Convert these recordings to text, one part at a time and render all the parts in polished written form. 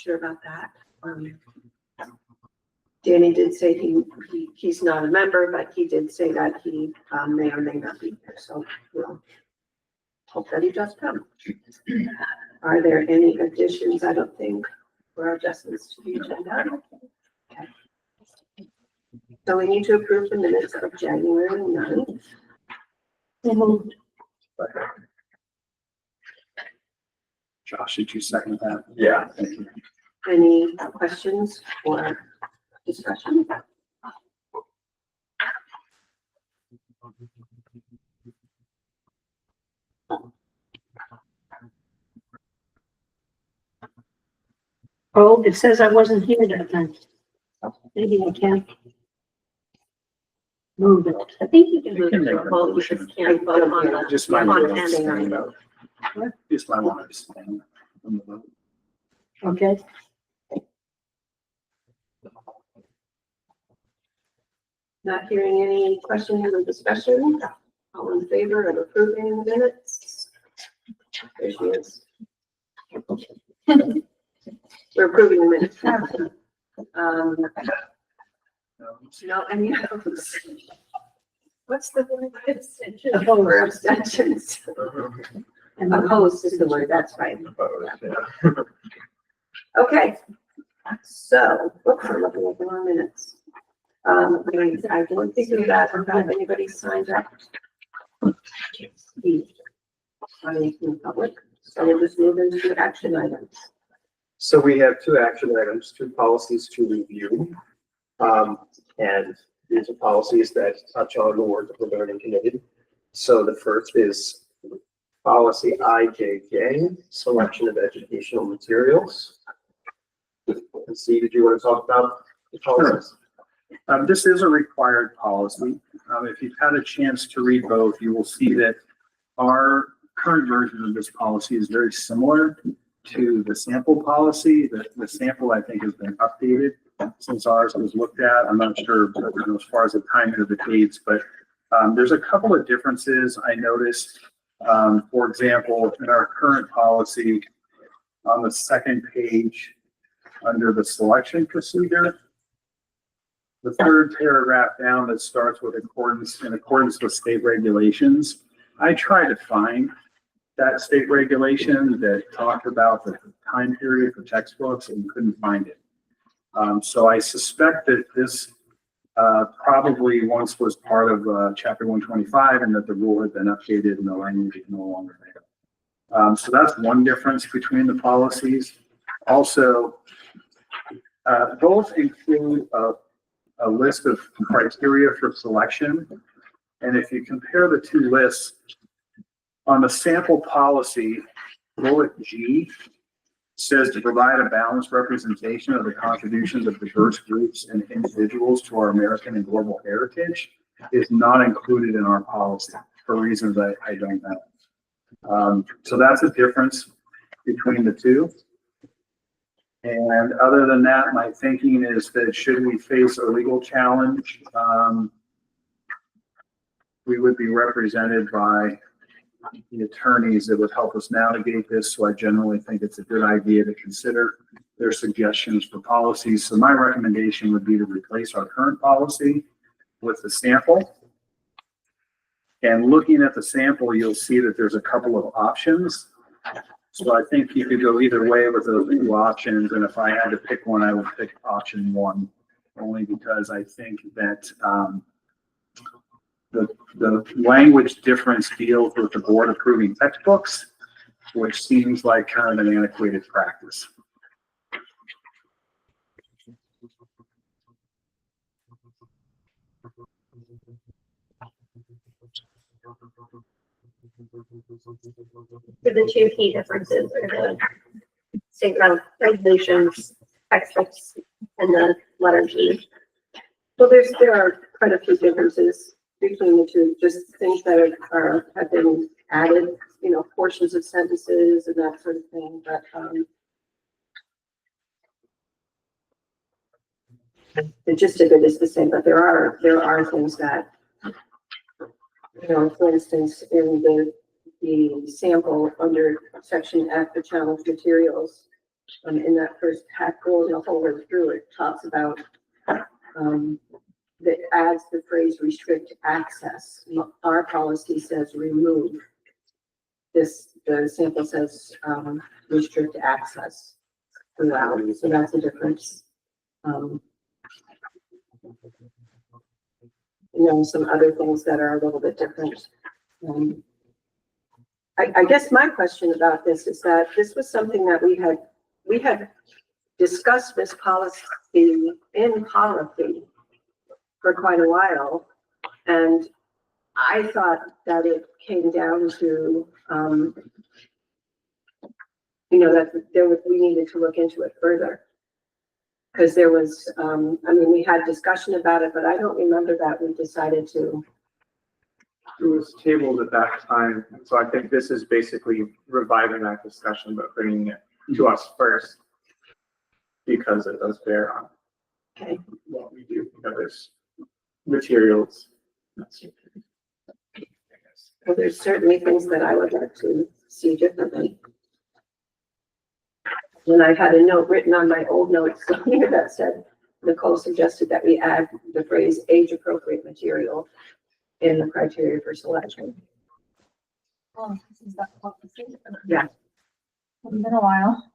sure about that. Danny did say he's not a member, but he did say that he may or may not be here, so we'll hope that he does come. Are there any additions, I don't think, or adjustments to the agenda? Okay. So we need to approve the minutes of January 9th. Josh, did you second that? Yeah. Thank you. Any questions or discussion? Oh, it says I wasn't here that night. Maybe I can move it. I think you can move You can it make to a vote, you motion. just can't vote on the. Just might on want to pending abstain. item. Just might want to abstain from the vote. Okay. Not hearing any questions or discussion, all in favor of approving the minutes? There she is. We're approving the minutes. No, any opposed? What's the word? Abstentions. Or abstentions. And opposed is the word, that's right. Okay. So, whoops, I'm looking at the wrong minutes. I don't think we got anybody signed up. In public, so we'll just move into action items. So we have two action items, two policies to review. And these are policies that touch on the work of the learning committee. So the first is policy IJJ, selection of educational materials. And Steve, did you want to talk about the policies? This is a required policy. If you've had a chance to read both, you will see that our current version of this policy is very similar to the sample policy. The sample, I think, has been updated since ours was looked at. I'm not sure as far as the timing of the dates, but there's a couple of differences I noticed. For example, in our current policy, on the second page, under the selection procedure, the third paragraph down that starts with in accordance with state regulations, I tried to find that state regulation that talked about the time period for textbooks and couldn't find it. So I suspect that this probably once was part of chapter 125 and that the rule had been updated and the language is no longer there. So that's one difference between the policies. Also, both include a list of criteria for selection. And if you compare the two lists, on the sample policy, bullet G says to provide a balanced representation of the contributions of diverse groups and individuals to our American and global heritage is not included in our policy for reasons I don't know. So that's a difference between the two. And other than that, my thinking is that should we face a legal challenge, we would be represented by the attorneys that would help us navigate this. So I generally think it's a good idea to consider their suggestions for policies. So my recommendation would be to replace our current policy with the sample. And looking at the sample, you'll see that there's a couple of options. So I think you could go either way with those two options. And if I had to pick one, I would pick option one, only because I think that the language difference deals with the board approving textbooks, which seems like kind of an antiquated practice. For the two key differences are the state regulations, textbooks, and the letter G. Well, there are quite a few differences between the two, just things that have been added, you know, portions of sentences and that sort of thing. But the gist of it is the same. But there are things that, you know, for instance, in the sample under section F, the challenge materials, in that first pack, going the whole way through, it talks about, that adds the phrase restrict access. Our policy says remove. The sample says, restrict access throughout, so that's a difference. Some other things that are a little bit different. I guess my question about this is that this was something that we had discussed this policy in policy for quite a while. And I thought that it came down to, that we needed to look into it further. Because there was, we had discussion about it, but I don't remember that we decided to. It was tabled at that time, so I think this is basically reviving that discussion, but bringing it to us first. Because it does bear on Okay. what we do, because materials. Well, there's certainly things that I would like to see differently. And I had a note written on my old notes here that said, Nicole suggested that we add the phrase age-appropriate material in the criteria for selection. Oh, is that what this is? Yeah. It's been a while.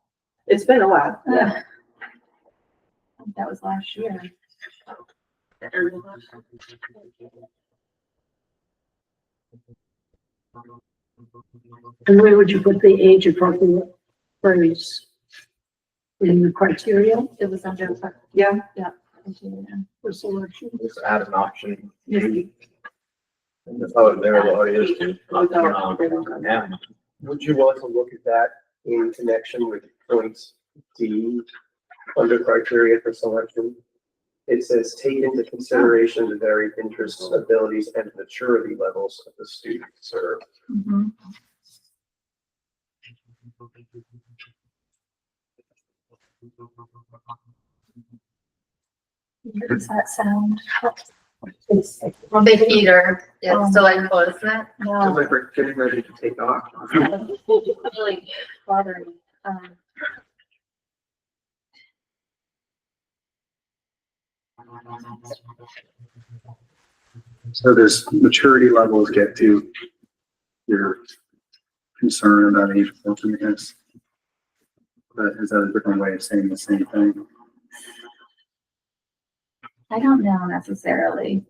It's been a while. Yeah. I think that was last year. And where would you put the age appropriate phrase? In the criteria It was under. Yeah. for selection? Just add an option. Mhm. Oh, there it is. Yeah. Would you want to look at that in connection with points D under criteria for selection? It says take into consideration the varied interests, abilities, and maturity levels of the student served. Mhm. How does that sound? Well, big heater, it's still like close, isn't it? Feels No, like we're getting ready to take off. it's really bothering. So there's maturity levels get to your concern about age appropriateness. But is that a different way of saying the same thing? I don't know necessarily.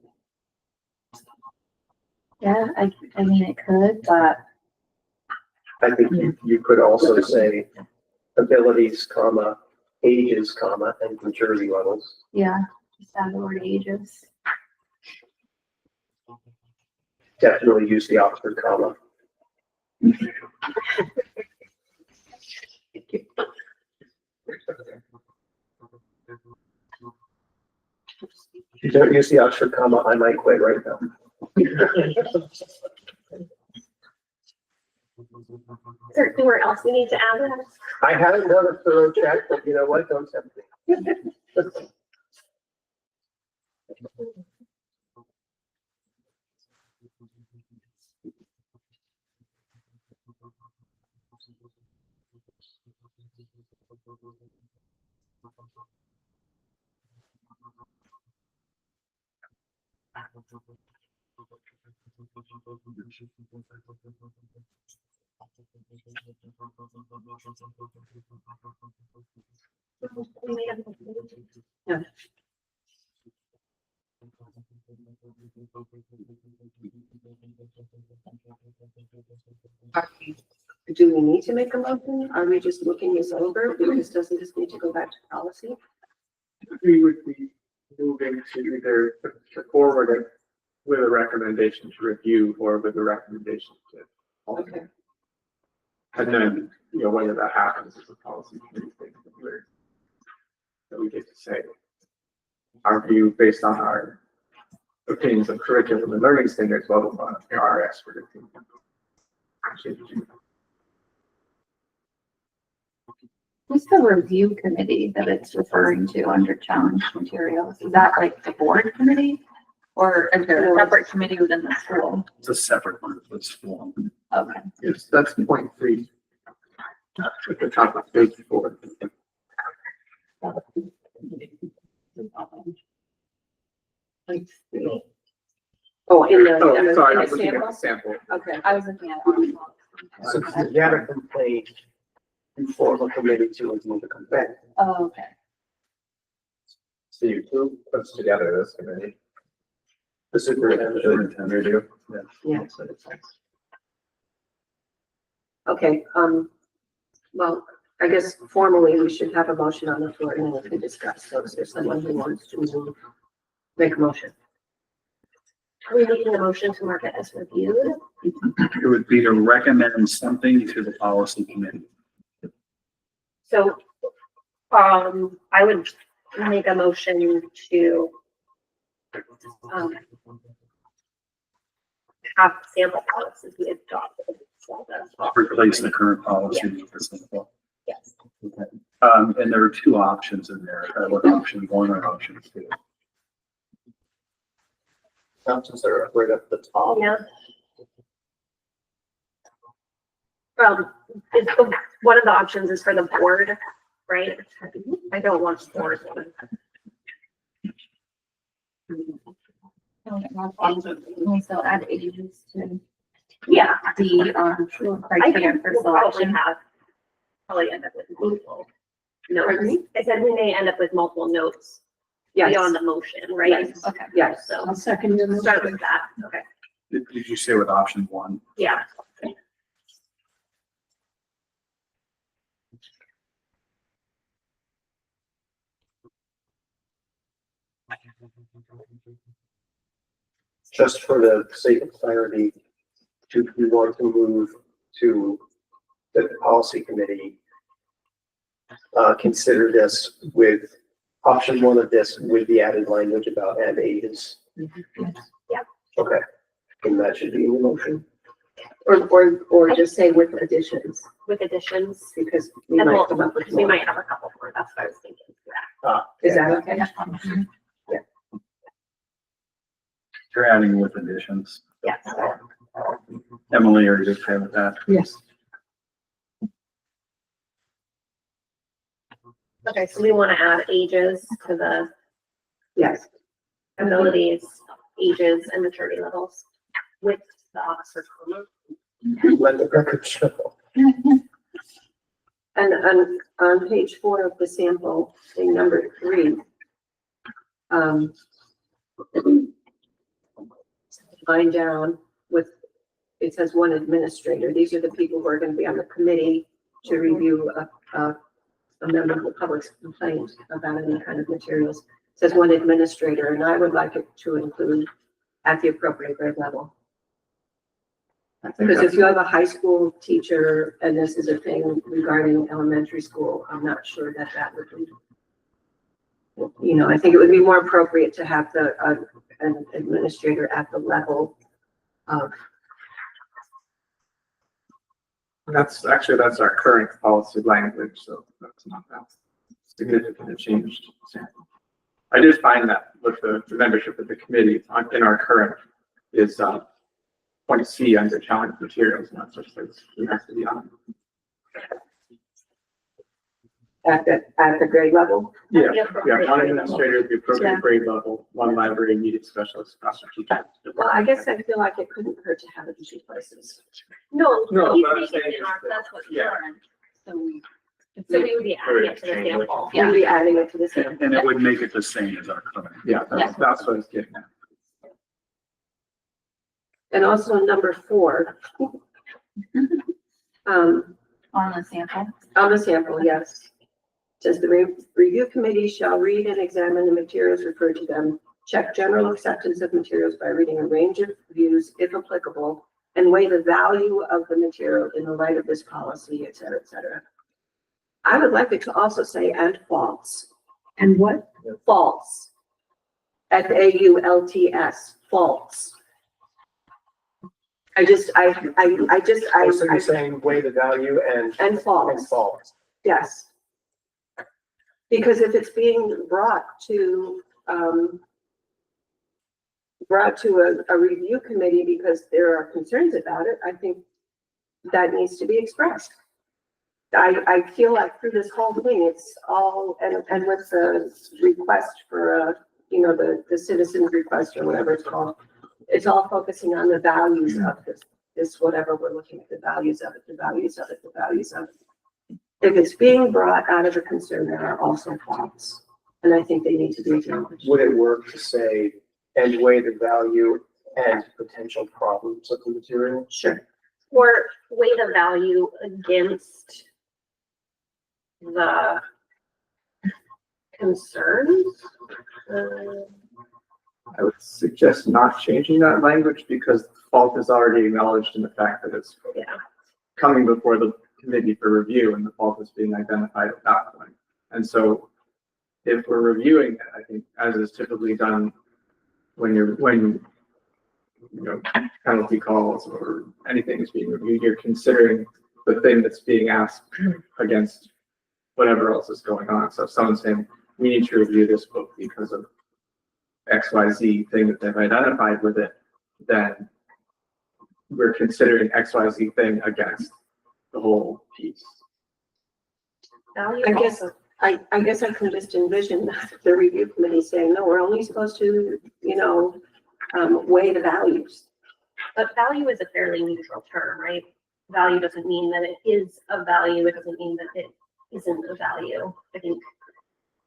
Yeah, I mean, it could, but I think you could also say abilities, comma, ages, comma, and maturity levels. yeah, just add the word ages. Definitely use the Oxford comma. If you don't use the Oxford comma, I might quit right now. Is there anywhere else we need to add that? I haven't done a thorough check, but you know what? Don't tempt me. Yeah. Do we need to make a motion? Are we just looking this over? Because doesn't this need to go back to policy? We would be moving to either to forward it with a recommendation to review or with a recommendation to. Okay. And then, whether that happens is a policy committee thing that we get to say our view based on our opinions of curriculum and learning standards, blah, blah, blah, our expert opinion. What's the review committee that it's referring to under challenge materials? Is that like the board committee? Or is there a separate committee within the school? It's a separate one for school. Okay. Yes, that's point 3. At the top of page 4. Oh, in the, Oh, in the, sorry, in I the was looking at sample? the sample. Okay, I was looking at it. So you had a complaint, you form a committee to review the complaint. Oh, okay. So you two puts together this committee. The superintendent. Review. yeah. Okay, well, I guess formally we should have a motion on the floor and then we can discuss. So is there someone who wants to make a motion? Are we making a motion to mark it as reviewed? It would be to recommend something to the policy committee. So, I would make a motion to, have sample policies be adopted. So that's- Replace the current policy with the sample. Yes. And there are two options in there. What option one or option two? Options are right up the top. Yeah. It's one of the options is for the board, right? I don't want the board one. We still add ages to Yeah. the, criteria for We'll probably selection. have, probably end up with multiple Pardon notes. me? I said we may end up with multiple notes Yes, beyond the motion, right? Yes. Okay. yes. So I'll second your start motion. with that, okay, Did you say with option one? yeah. Just for the sake of clarity, do we want to move to the policy committee? Consider this with option one of this with the added language about and ages. Yeah. Okay, and that should be in the motion. Or just say with additions, With additions, because we and might we'll, come up with we more. might have a couple more, that's what I was thinking. Is that okay? You're adding with additions. Yes. Emily, are you okay with that? Yes. Okay, so we want to add ages to the Yes, abilities, ages and maturity levels with the Oxford comma. Let the record show. and on page 4 of the sample, thing number 3, line down with, it says one administrator. These are the people who are going to be on the committee to review a member of the public's complaint about any kind of materials. It says one administrator, and I would like it to include at the appropriate grade level. Because if you have a high school teacher and this is a thing regarding elementary school, I'm not sure that that would be, you know, I think it would be more appropriate to have an administrator at the level of, That's our current policy language, so that's not that significant changed. I did find that with the membership of the committee in our current is, point C under challenge materials, not just as it has to be on. at the grade level. Yeah, The yeah, appropriate one grade level. administrator at the appropriate grade level, one library needed specialist, classroom teacher. Well, I guess I feel like it couldn't hurt to have it in 2 places. No, No, he's but I'm making saying it our, is that- that's what's yeah. current. So we would be adding it to the sample. We'll be adding it to the sample. And it would make it the same as our current. Yeah, that's what it's getting at. And also number 4. On the sample. On the sample, yes. Says the review committee shall read and examine the materials referred to them, check general acceptance of materials by reading a range of views, if applicable, and weigh the value of the material in the light of this policy, et cetera, et cetera. I would like it to also say and false. And what? False. FAULTS, false. So you're saying weigh the value and And false. false. Yes. Because if it's being brought to a review committee because there are concerns about it, I think that needs to be expressed. I feel like through this whole thing, it's all, and with the request for, you know, the citizen's request or whatever it's called, it's all focusing on the values of this whatever we're looking at, the values of it, the values of it, the values of it. If it's being brought out of a concern, there are also faults, and I think they need to be acknowledged. Would it work to say, and weigh the value and potential problems of the material? Sure. Or weigh the value against the concerns. I would suggest not changing that language because the fault is already acknowledged in the fact that it's Yeah. coming before the committee for review and the fault is being identified at that point. And so if we're reviewing it, I think as is typically done when you know, penalty calls or anything is being reviewed, you're considering the thing that's being asked against whatever else is going on. So if someone's saying, we need to review this book because of XYZ thing that they've identified with it, then we're considering XYZ thing against the whole piece. Value I guess, also. I guess I can just envision the review committee saying, no, we're only supposed to, you know, weigh the values. But value is a fairly neutral term, right? Value doesn't mean that it is a value. It doesn't mean that it isn't a value. I think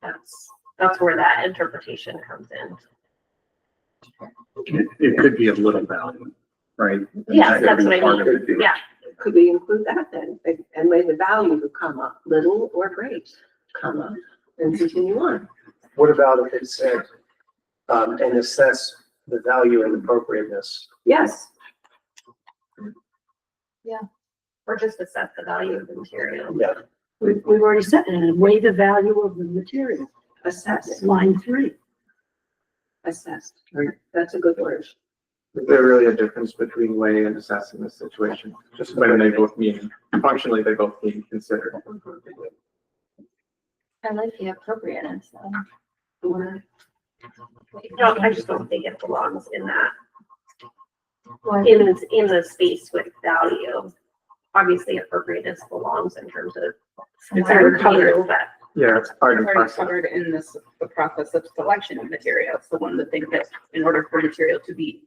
that's where that interpretation comes in. It could be a little value, right? Yes, That that's could what be I part of mean. it, too. Yeah. Could we include that then? And weigh the value to comma, little or great, comma, and continue on. What about if it said, and assess the value and appropriateness? Yes, Or just assess the value of the material. Yeah, We've already said it, and weigh the value of the material, assess, line 3. assessed. Right. That's a good word. Is there really a difference between weighing and assessing this situation? Just when they both mean, functionally, they both mean considered. I like the appropriateness though. No, I just don't think it belongs in that. In the space with value. Obviously appropriateness belongs in terms of. It's review, covered. but Yeah, it's part and Already parcel. covered in this, the process of selection of materials, the one that think that in order for material to be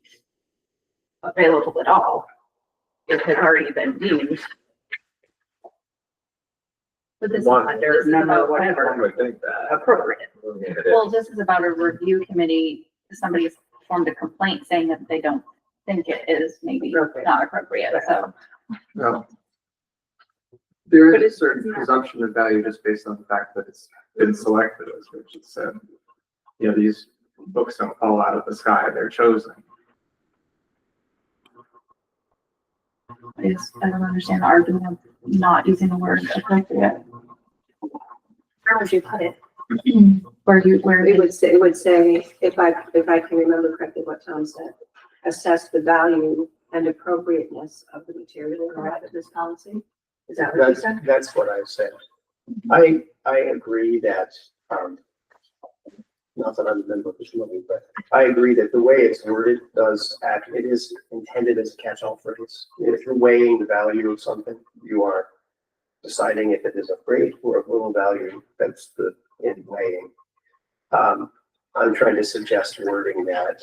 available at all, it has already been deemed But this is One. under number One whatever would think that. appropriate. It Well, is. this is about a review committee. Somebody's formed a complaint saying that they don't think it is maybe Appropriate. not appropriate, so. No. There is a certain presumption of value just based on the fact that it's been selected, as Richard said. You know, these books don't fall out of the sky, they're chosen. I don't understand the argument of not using the word appropriate. where would you put it? Where It would say, if I can remember correctly what Tom said, assess the value and appropriateness of the material derived of this policy. Is that what you said? that's what I said. I agree that, not that I'm a member of this committee, but I agree that the way it's worded does act, it is intended as a catch-all phrase. If you're weighing the value of something, you are deciding if it is of great or of little value. That's the in weighing. I'm trying to suggest wording that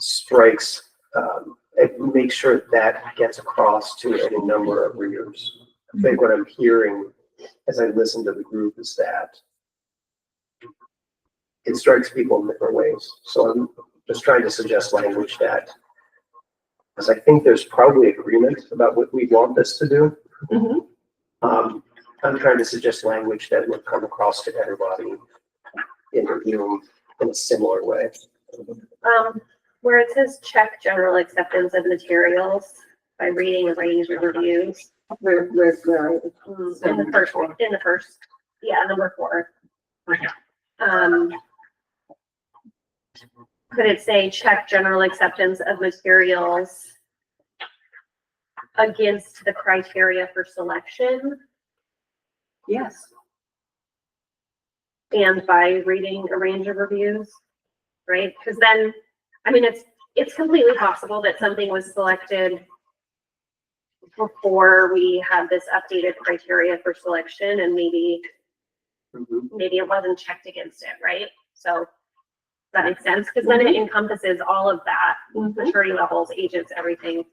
strikes, and make sure that gets across to any number of readers. I think what I'm hearing as I listen to the group is that it strikes people in different ways. So I'm just trying to suggest language that, because I think there's probably agreement about what we want this to do. Mhm. I'm trying to suggest language that would come across to everybody in the room in a similar way. Where it says check general acceptance of materials by reading a range of reviews. Where, In the first, yeah, number 4. Could it say check general acceptance of materials against the criteria for selection yes, and by reading a range of reviews? Right? Because then, I mean, it's completely possible that something was selected before we had this updated criteria for selection, and maybe it wasn't checked against it, right? So does that make sense? Because then it encompasses all of that, maturity levels, ages, everything.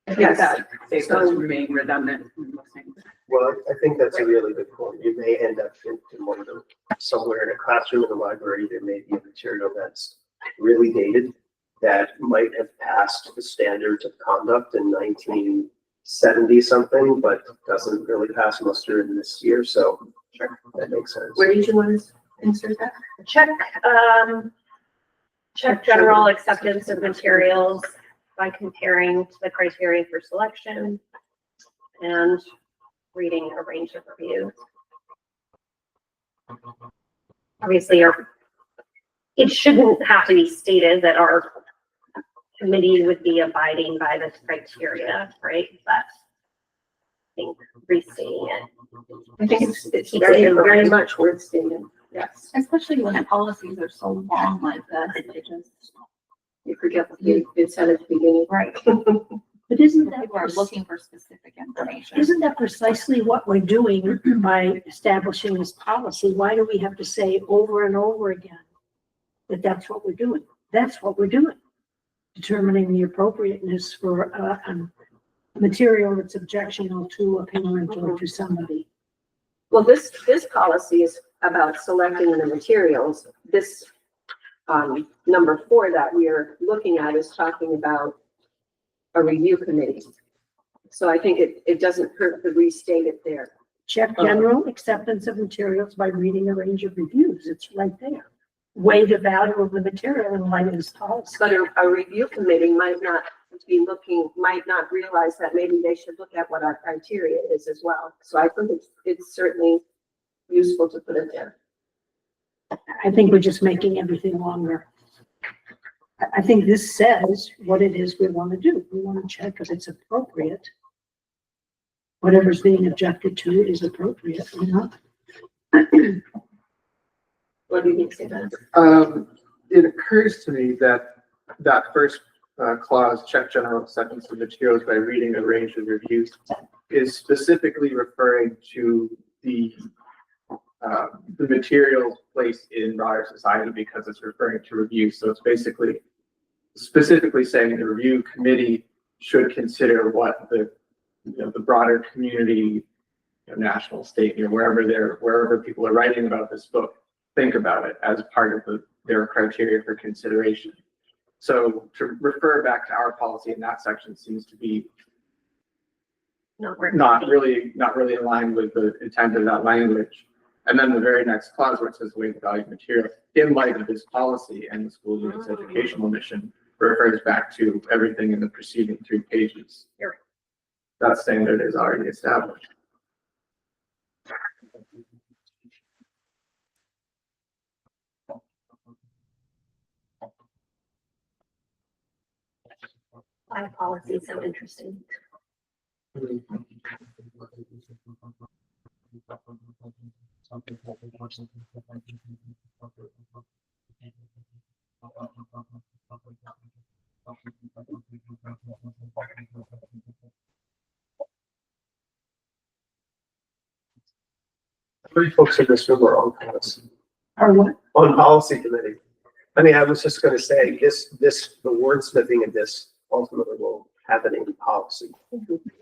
I think Yes. that saves us So- from being redundant. in listening. Well, I think that's a really good point. You may end up in one of them, somewhere in a classroom in the library, there may be a material that's really dated that might have passed the standards of conduct in 1970 something, but doesn't really pass muster in this year, so that makes sense. Where did you want to insert that? Check general acceptance of materials by comparing to the criteria for selection and reading a range of reviews. Obviously, it shouldn't have to be stated that our committee would be abiding by this criteria, right? But I think restating it. I think it's very much worth stating. Yes. Especially when the policies are so long like this, it just, You forget what you said at the beginning. right. But isn't that, People are looking for specific information. isn't that precisely what we're doing by establishing this policy? Why do we have to say over and over again that that's what we're doing? That's what we're doing. Determining the appropriateness for a material that's objectionable to a parent or to somebody. Well, this policy is about selecting the materials. This, number 4 that we're looking at is talking about a review committee. So I think it doesn't hurt to restate it there. Check general acceptance of materials by reading a range of reviews. It's right there. Weigh the value of the material in light of this policy. But a review committee might not realize that maybe they should look at what our criteria is as well. So I think it's certainly useful to put it there. I think we're just making everything longer. I think this says what it is we want to do. We want to check if it's appropriate. Whatever's being objected to is appropriate, or not. What do you think, Stephen? It occurs to me that first clause, check general acceptance of materials by reading a range of reviews, is specifically referring to the materials placed in broader society because it's referring to reviews. So it's basically specifically saying the review committee should consider what the broader community, national, state, wherever people are writing about this book, think about it as part of their criteria for consideration. So to refer back to our policy in that section seems to be not really aligned with the intent of that language. And then the very next clause where it says weigh the value of material in light of this policy and the school unit's educational mission refers back to everything in the preceding 3 pages. That standard is already established. Why policy is so interesting. How many folks in this room are on policy? Or what? On policy committee? I mean, I was just gonna say, the wordsmithing of this ultimately will happen in policy,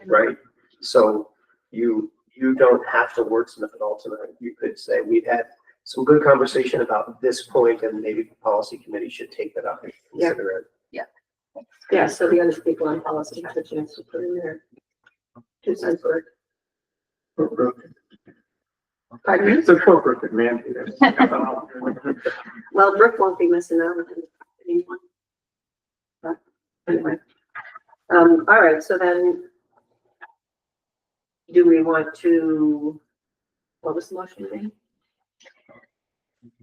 right? So you don't have to wordsmith it all tonight. You could say, we've had some good conversation about this point, and maybe the policy committee should take that up and consider it. Yeah, so the other people on policy have a chance to put in their 2 cents worth. Pardon me? It's a corporate mandate. Well, Brooke won't be missing out on anyone. But anyway, all right, so then do we want to, what was the motion again?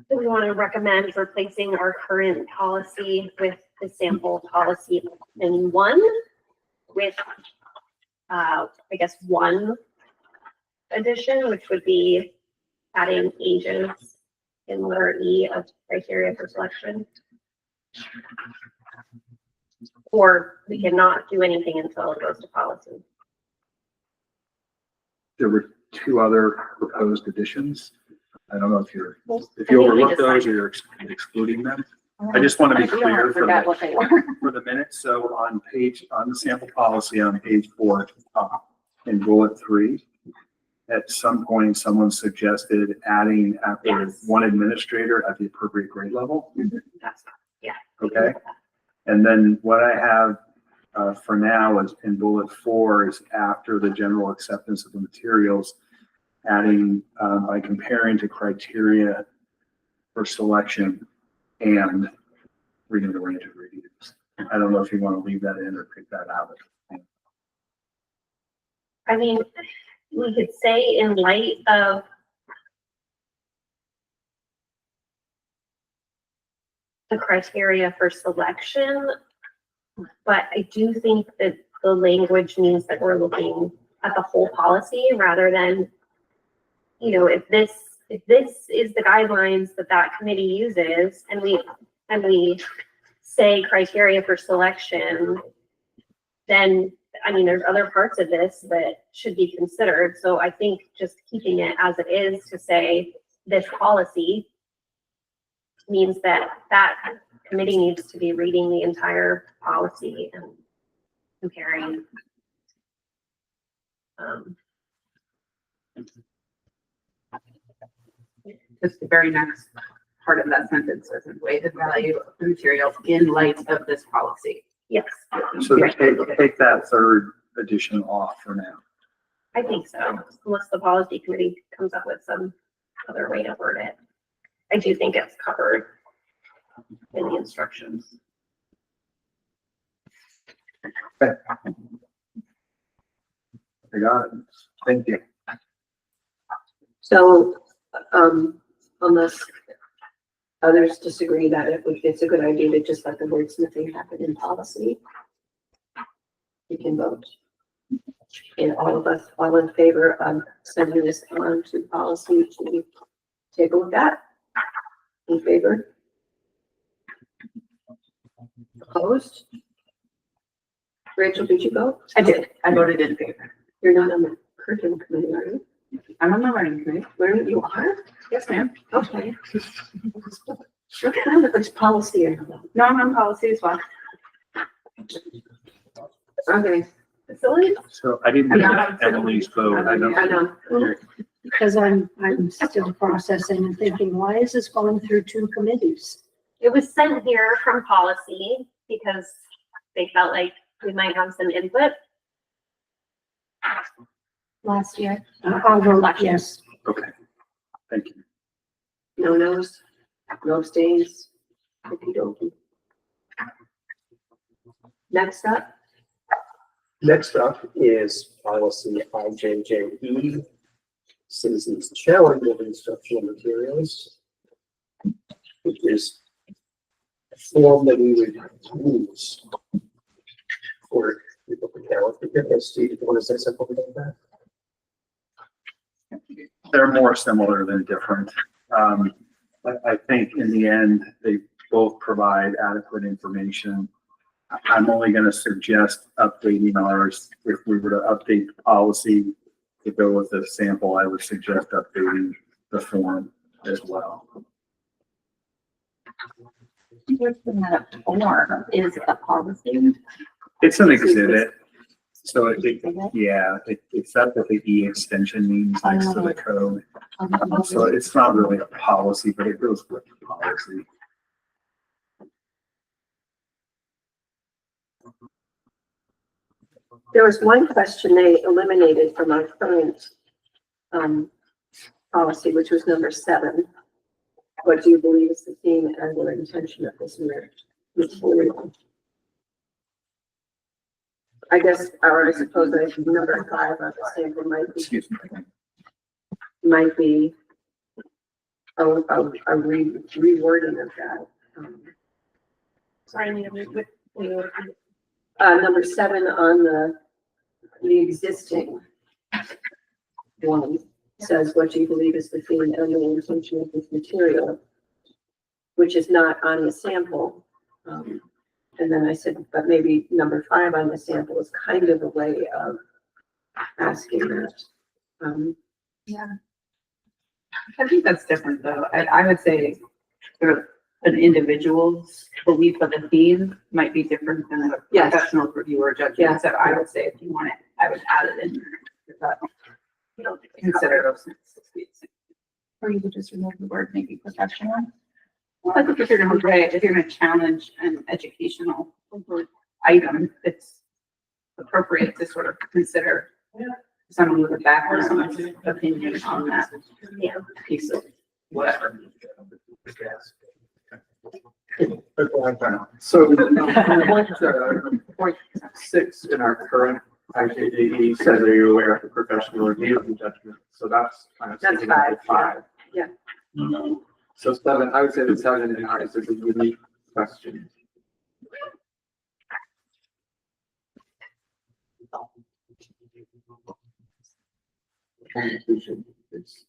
Do we want to recommend replacing our current policy with the sample policy in 1 with, I guess, 1 addition, which would be adding ages in letter E of criteria for selection? Or we cannot do anything until it goes to policy. There were two other proposed additions. I don't know if you're, if I you think we overlook just those signed- or you're excluding them. I just want to be I clear for forgot the, what they were. for the minutes. So on the sample policy on page 4 at the top, in bullet 3, at some point, someone suggested adding after Yes. one administrator at the appropriate grade level. That's, Okay. And then what I have for now is in bullet 4 is after the general acceptance of the materials, adding by comparing to criteria for selection and reading the range of reviews. I don't know if you want to leave that in or take that out. I mean, we could say in light of the criteria for selection, but I do think that the language means that we're looking at the whole policy rather than, you know, if this is the guidelines that committee uses and we say criteria for selection, then, I mean, there's other parts of this that should be considered. So I think just keeping it as it is to say this policy means that committee needs to be reading the entire policy and comparing. Just the very next part of that sentence says, weigh the value of the materials in light of this policy. Yes, So take that third addition off for now. I think so, unless the policy committee comes up with some other way to word it. I do think it's covered in the instructions. I got it. Thank you. So, unless others disagree that it's a good idea to just let the wordsmithing happen in policy, you can vote. And all of us, all in favor of sending this on to policy to take a look at? In favor? Opposed? Rachel, did you vote? I did. I voted in favor. You're not on the curriculum committee, are you? I'm on the learning committee. Where you are? Yes, ma'am. Okay. Look at that, there's policy in there. No, I'm on policy as well. Okay, So I didn't Yeah. get Emily's vote. I I don't. know. Because I'm still processing and thinking, why is this going through two committees? It was sent here from policy because they felt like we might have some input. Last year. I'll vote yes. Okay. Thank you. No no's, no abstains. Okey-dokey. Next up, Next up is policy IJJE, citizens challenge of instructional materials, which is a form that we would use for people to challenge. Steve, do you want to say something about that? They're more similar than different. I think in the end, they both provide adequate information. I'm only going to suggest updating ours. If we were to update the policy to go with the sample, I would suggest updating the form as well. What's the net form is a policy. It's an exhibit. So except that the E extension means next to the code. So it's not really a policy, but it goes with the policy. there was one question they eliminated from our current policy, which was number 7. What do you believe is the theme and or intention of this material? I guess, or I suppose that number 5 of the sample Excuse me. might be a rewording of that. Sorry, I need to move it. Number 7 on the existing one says, what do you believe is the theme and the intention of this material, which is not on the sample. And then I said, but maybe number 5 on the sample is kind of a way of asking that. I think that's different though. I would say sort of an individual's belief of the theme might be different than a Yes. professional review or judgment. Yeah. So I would say if you want it, I would add it in there. If that- You don't consider those things. Or you could just remove the word maybe professional. Well, I think if you're gonna challenge an educational item, it's appropriate to sort of consider someone with a background opinion on that piece of whatever. So, point 6 in our current IJDE says, are you aware of the professional review and judgment? So that's kind of. That's sticking with 5. 5. Yeah. So 7, I would say that 7 in ours is a unique question. Conclusion is,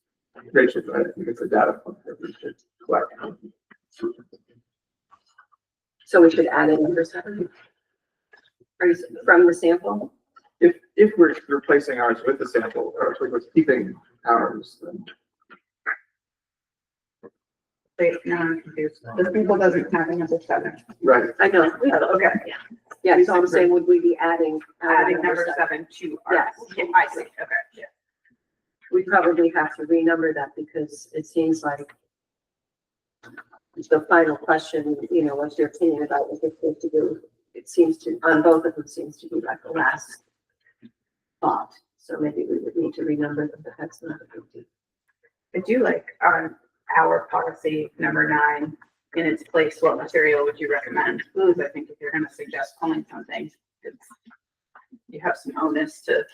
Rachel, I think it's a data point that we should collect. So we should add in number 7. Are you from the sample? If we're replacing ours with the sample, or if we're keeping ours, then. Wait, no, I'm confused. The people doesn't have number 7. Right. I know. Okay, Yeah, so I'm saying, would we be adding adding number 7 to our. Yes. I see, okay, yeah. We probably have to renumber that because it seems like the final question, what's your opinion about what they're supposed to do? It seems to, on both of them, seems to be like the last thought. So maybe we would need to renumber them, but that's not a big deal. I do like our policy number 9 in its place. What material would you recommend? Because I think if you're going to suggest pulling something, you have some onus to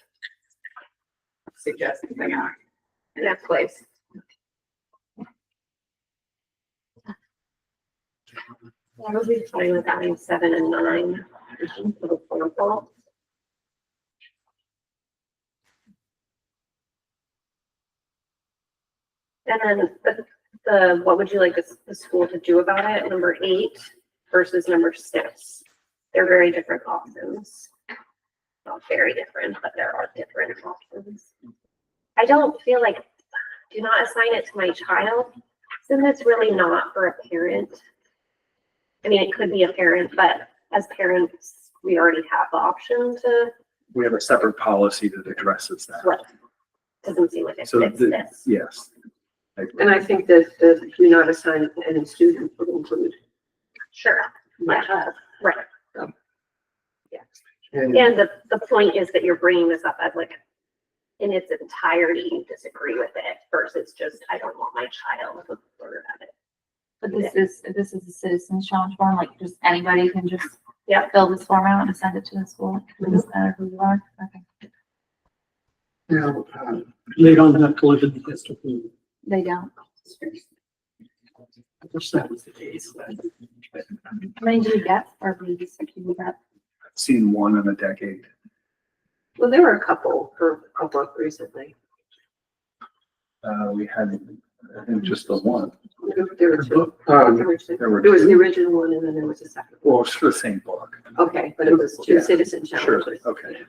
suggest something out in its place. I would be fine with adding 7 and 9 for the sample. And then what would you like the school to do about it? Number 8 versus number 6. They're very different options. Not very different, but there are different options. I don't feel like, do not assign it to my child, since it's really not for a parent. I mean, it could be a parent, but as parents, we already have the option to, We have a separate policy that addresses that. what, doesn't seem like it So fits the- this. yes. And I think that the do not assign it to any student would include Sure, my child. right. And And the point is that you're bringing this up as like, in its entirety, you disagree with it versus just, I don't want my child to learn about it. But this is a citizen's challenge form, like just anybody can just Yeah. fill this form out and send it to the school. It doesn't matter who you are. Okay. now, They don't have to live in the district. They don't. I wish that was the case. How many do you get or do you just like you got? I've seen one in a decade. Well, there were a couple for a book recently. We had, I think, just the one. There were 2. um, There were 2. There were There was the two? original one and then there was a second. Well, it's the same book. Okay, but it was 2 Yeah. citizen Sure, challenges. okay.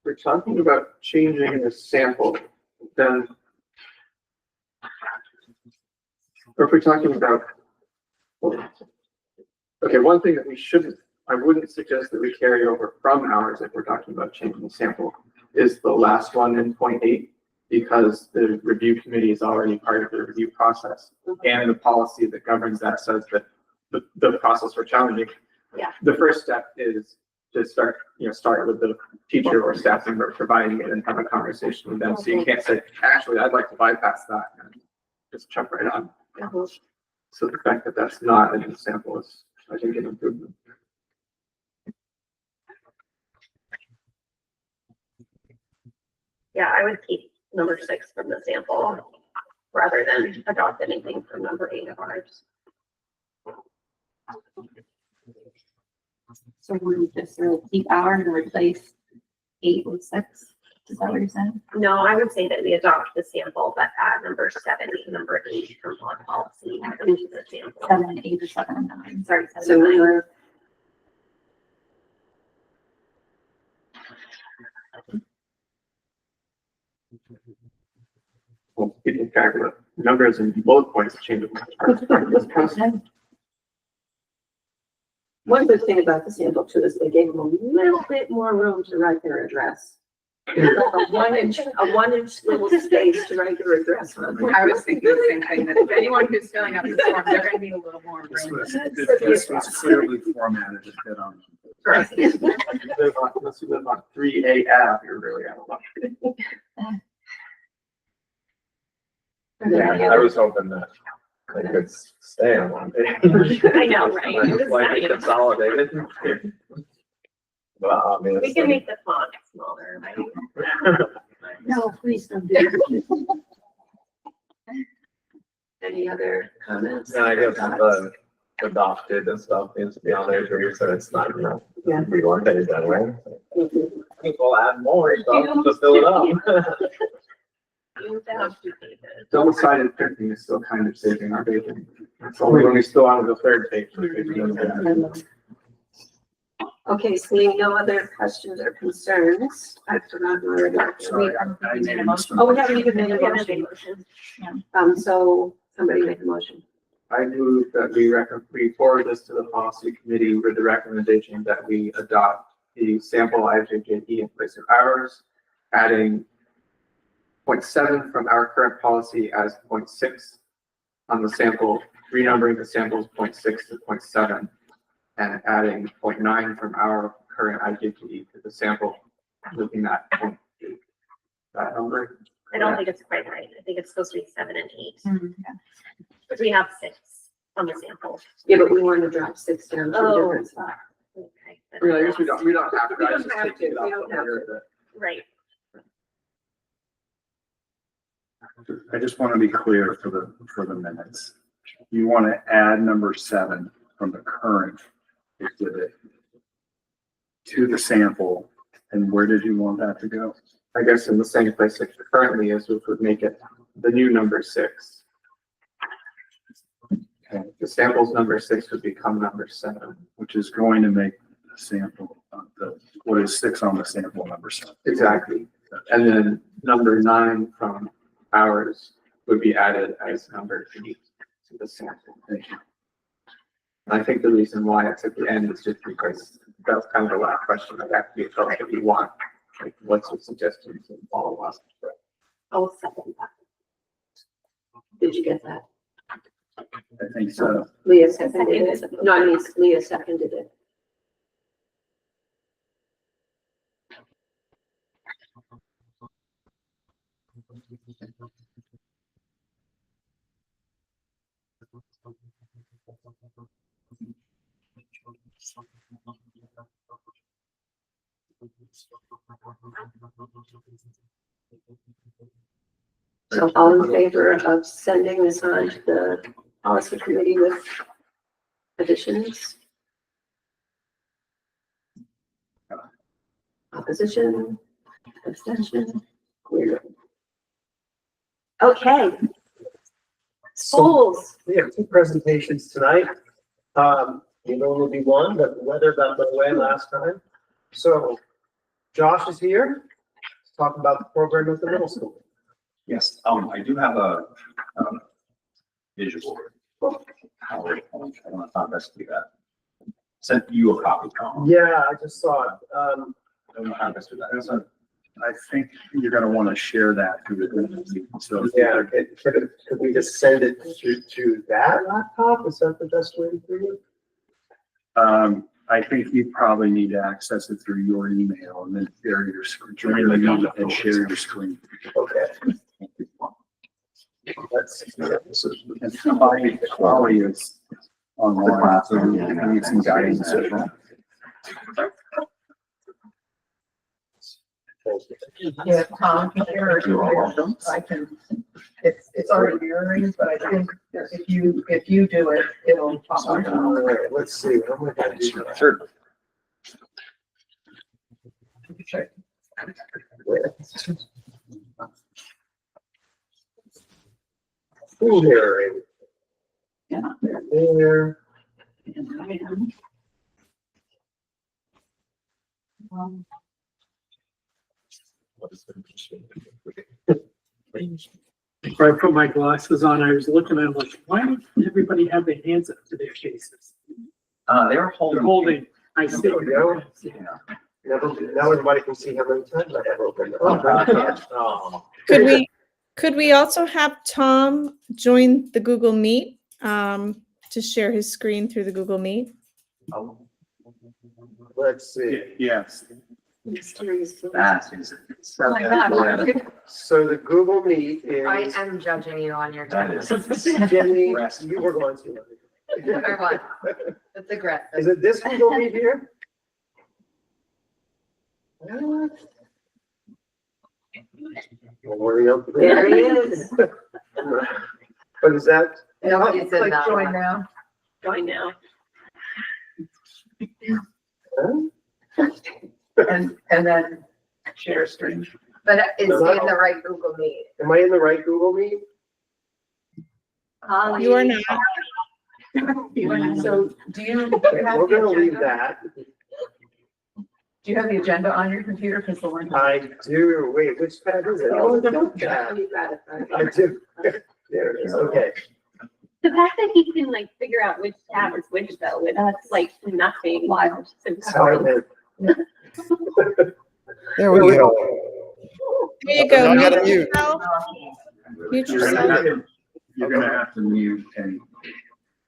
we're talking about changing the sample, then. Or if we're talking about. Okay, one thing that I wouldn't suggest that we carry over from ours if we're talking about changing the sample is the last one in point 8, because the review committee is already part of the review process. And the policy that governs that says that the process for challenging. Yeah. The first step is to start with the teacher or staff member providing it and have a conversation with them. So you can't say, actually, I'd like to bypass that and just jump right on. So the fact that that's not in the sample is, I think, an improvement. Yeah, I would keep number 6 from the sample rather than adopt anything from number 8 of ours. So we just really keep ours and replace 8 with 6. Is that what you're saying? No, I would say that we adopt the sample, but add number 7 and number 8 from board policy into the sample. 7, 8, or 7, and 9? Sorry, So 7 we and 9. were, Well, keeping track of the numbers and bullet points change part of this process. one good thing about the sample too is they gave them a little bit more room to write their address. A 1 inch little space to write their address on. I was thinking the same thing, that if anyone who's filling out this form, they're gonna need a little more This room. was clearly formatted to fit on. Correct. Unless you live on 3A Ave, you're really out of luck. Yeah, I was hoping that I could stay on one day. I know, right? It was Like nice. consolidated. Well, I mean, We it's can like- make the font smaller, right? No, please don't do that. Any other comments? Yeah, I guess the adopted and stuff needs to be on there too, so it's not, you know, Yeah. be one page that way. Mhm. I think we'll add more stuff to fill it up. You have 2 pages. Double-sided printing is still kind of saving our bacon. It's only when we still on the third page. Okay, seeing no other questions or concerns, I forgot already. Sorry, I made a mistake. Oh, we haven't even made a We haven't made motion. motions. So somebody make a motion. I move that we forward this to the policy committee with the recommendation that we adopt the sample IJJE in place of ours, adding 0.7 from our current policy as 0.6 on the sample, renumbering the samples 0.6 to 0.7, and adding 0.9 from our current IJJE to the sample, looking at 0.8. That number. I don't think it's quite right. I think it's supposed to be 7 and 8. Mhm. But we have 6 on the sample. Yeah, but we want to drop 6 down to a Oh. different spot. Okay. Really, I guess we don't have to. We I don't just have take to, it off we don't the have order to. that- Right. I just want to be clear for the minutes. You want to add number 7 from the current exhibit to the sample, and where did you want that to go? I guess in the same place it currently is, which would make it the new number 6. Okay, The sample's number 6 would become number 7. which is going to make the sample, what is 6 on the sample number 7? Exactly. And then number 9 from ours would be added as number 8 to the sample. Thank you. And I think the reason why it's at the end is just because that's kind of the last question that actually felt if you want, like, what's your suggestion to follow up? I'll second that. Did you get that? I think so. Leah seconded it. No, I mean, Leah seconded it. So all in favor of sending this on to the policy committee with additions? Opposition, abstention, weird. Okay. Schools, We have 2 presentations tonight. You know, will be one, but the weather got my way last time. So Josh is here to talk about the program at the middle school. Yes, I do have a visual. How, I don't know if I'm best to do that. Sent you a copy, Tom. Yeah, I just saw it. I don't know how best to do that. I think you're going to want to share that to the, so. Yeah, could we just send it to that laptop? Is that the best way to do it? I think you probably need to access it through your email and then share your screen, join your email and share your screen. Okay. Let's see. And somebody is online, so we need some guidance. Yeah, Tom, here, I can, it's already mirroring, but I think if you do it, it'll pop All up. right, let's see. How am I gonna do that? Sure. What with school hearing. Yeah. There. Before I put my glasses on, I was looking at it like, why don't everybody have their hands up to their faces? They're They're holding. holding, I see. There we go. Yeah. Now everybody can see how many times I have opened. Oh. Could we also have Tom join the Google Meet, to share his screen through the Google Meet? Oh, Let's see. Yes. that is. Oh my God. So the Google Meet I is, am judging you on your. That is. Jenny, you were going to. Or what? It's aggressive. Is it this Google Meet here? What? Well, where are we There he is. But is that? Nobody's in Click that join one. now. Join now. And then share screen. But is he in the right Google Meet? Am I in the right Google Meet? You are not. So do you have We're the gonna leave agenda? that. Do you have the agenda on your computer? Because the one. I do. Wait, which tab is it? Oh, Oh, don't tab. you got it. I do. There it is. Okay. The fact that he can like figure out which tab is which though, with like nothing. Wild. Silent. There we go. There you go. I Mute gotta mute. yourself. Mute You're gonna yourself. have to- you're gonna have to mute and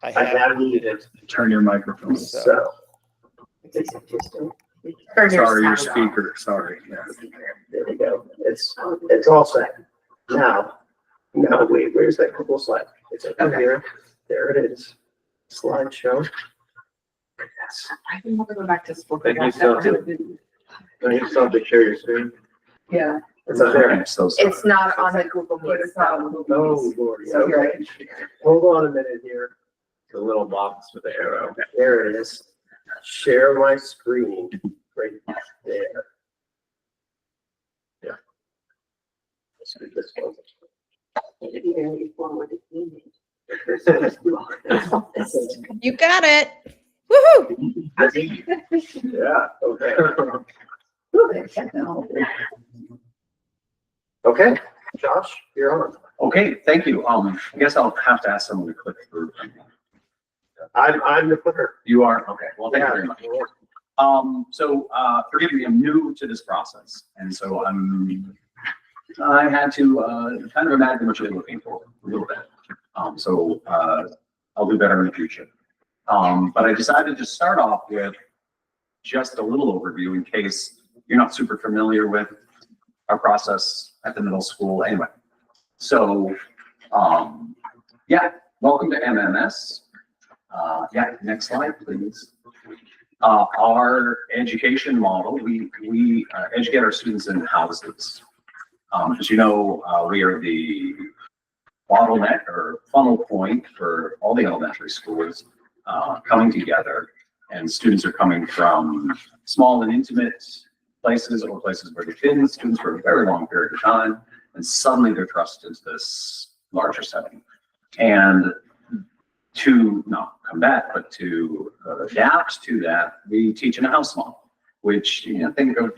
I have muted turn your microphone. it, so. Sorry, your speaker, sorry. Yeah. There we go. It's all set. Now, wait, where's that Google slide? It's up here. There it is. Slideshow. Yes. I can never go back to school. Thank you so much. You still have to share your screen. Yeah. It's up there. I'm so sorry. It's not on the Google But Meet. it's not on Google Oh, Meets. Lord. So you're Okay. Hold on a minute here. The little box with the arrow. There it is. Share my screen. Right there. Yeah. Let's do this one. You got it. Woohoo! Yeah, okay. Okay, Josh, you're on. Okay, thank you. I guess I'll have to ask someone to click through. I'm the clicker. You are? Okay, well, thank you very much. Forgive me, I'm new to this process, and so I had to kind of imagine what you're looking for a little bit. I'll do better in the future. But I decided to start off with just a little overview in case you're not super familiar with our process at the middle school. Anyway, so yeah, welcome to MMS. Yeah, next slide, please. Our education model, we educate our students in houses. As you know, we are the bottleneck or funnel point for all the elementary schools coming together, and students are coming from small and intimate places or places where they've been students for a very long period of time, and suddenly they're thrust into this larger setting. And to not combat, but to adapt to that, we teach in a house model, which, think of,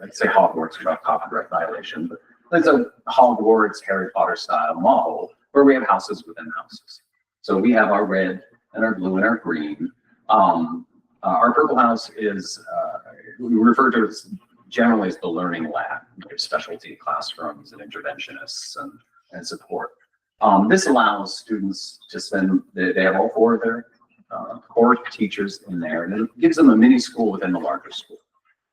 I'd say Hogwarts without copyright violation, but it's a Hogwarts Harry Potter style model where we have houses within houses. So we have our red and our blue and our green. Our purple house is, we refer to it generally as the learning lab. We have specialty classrooms and interventionists and support. This allows students to spend, they have all four of their core teachers in there, and it gives them a mini school within the larger school.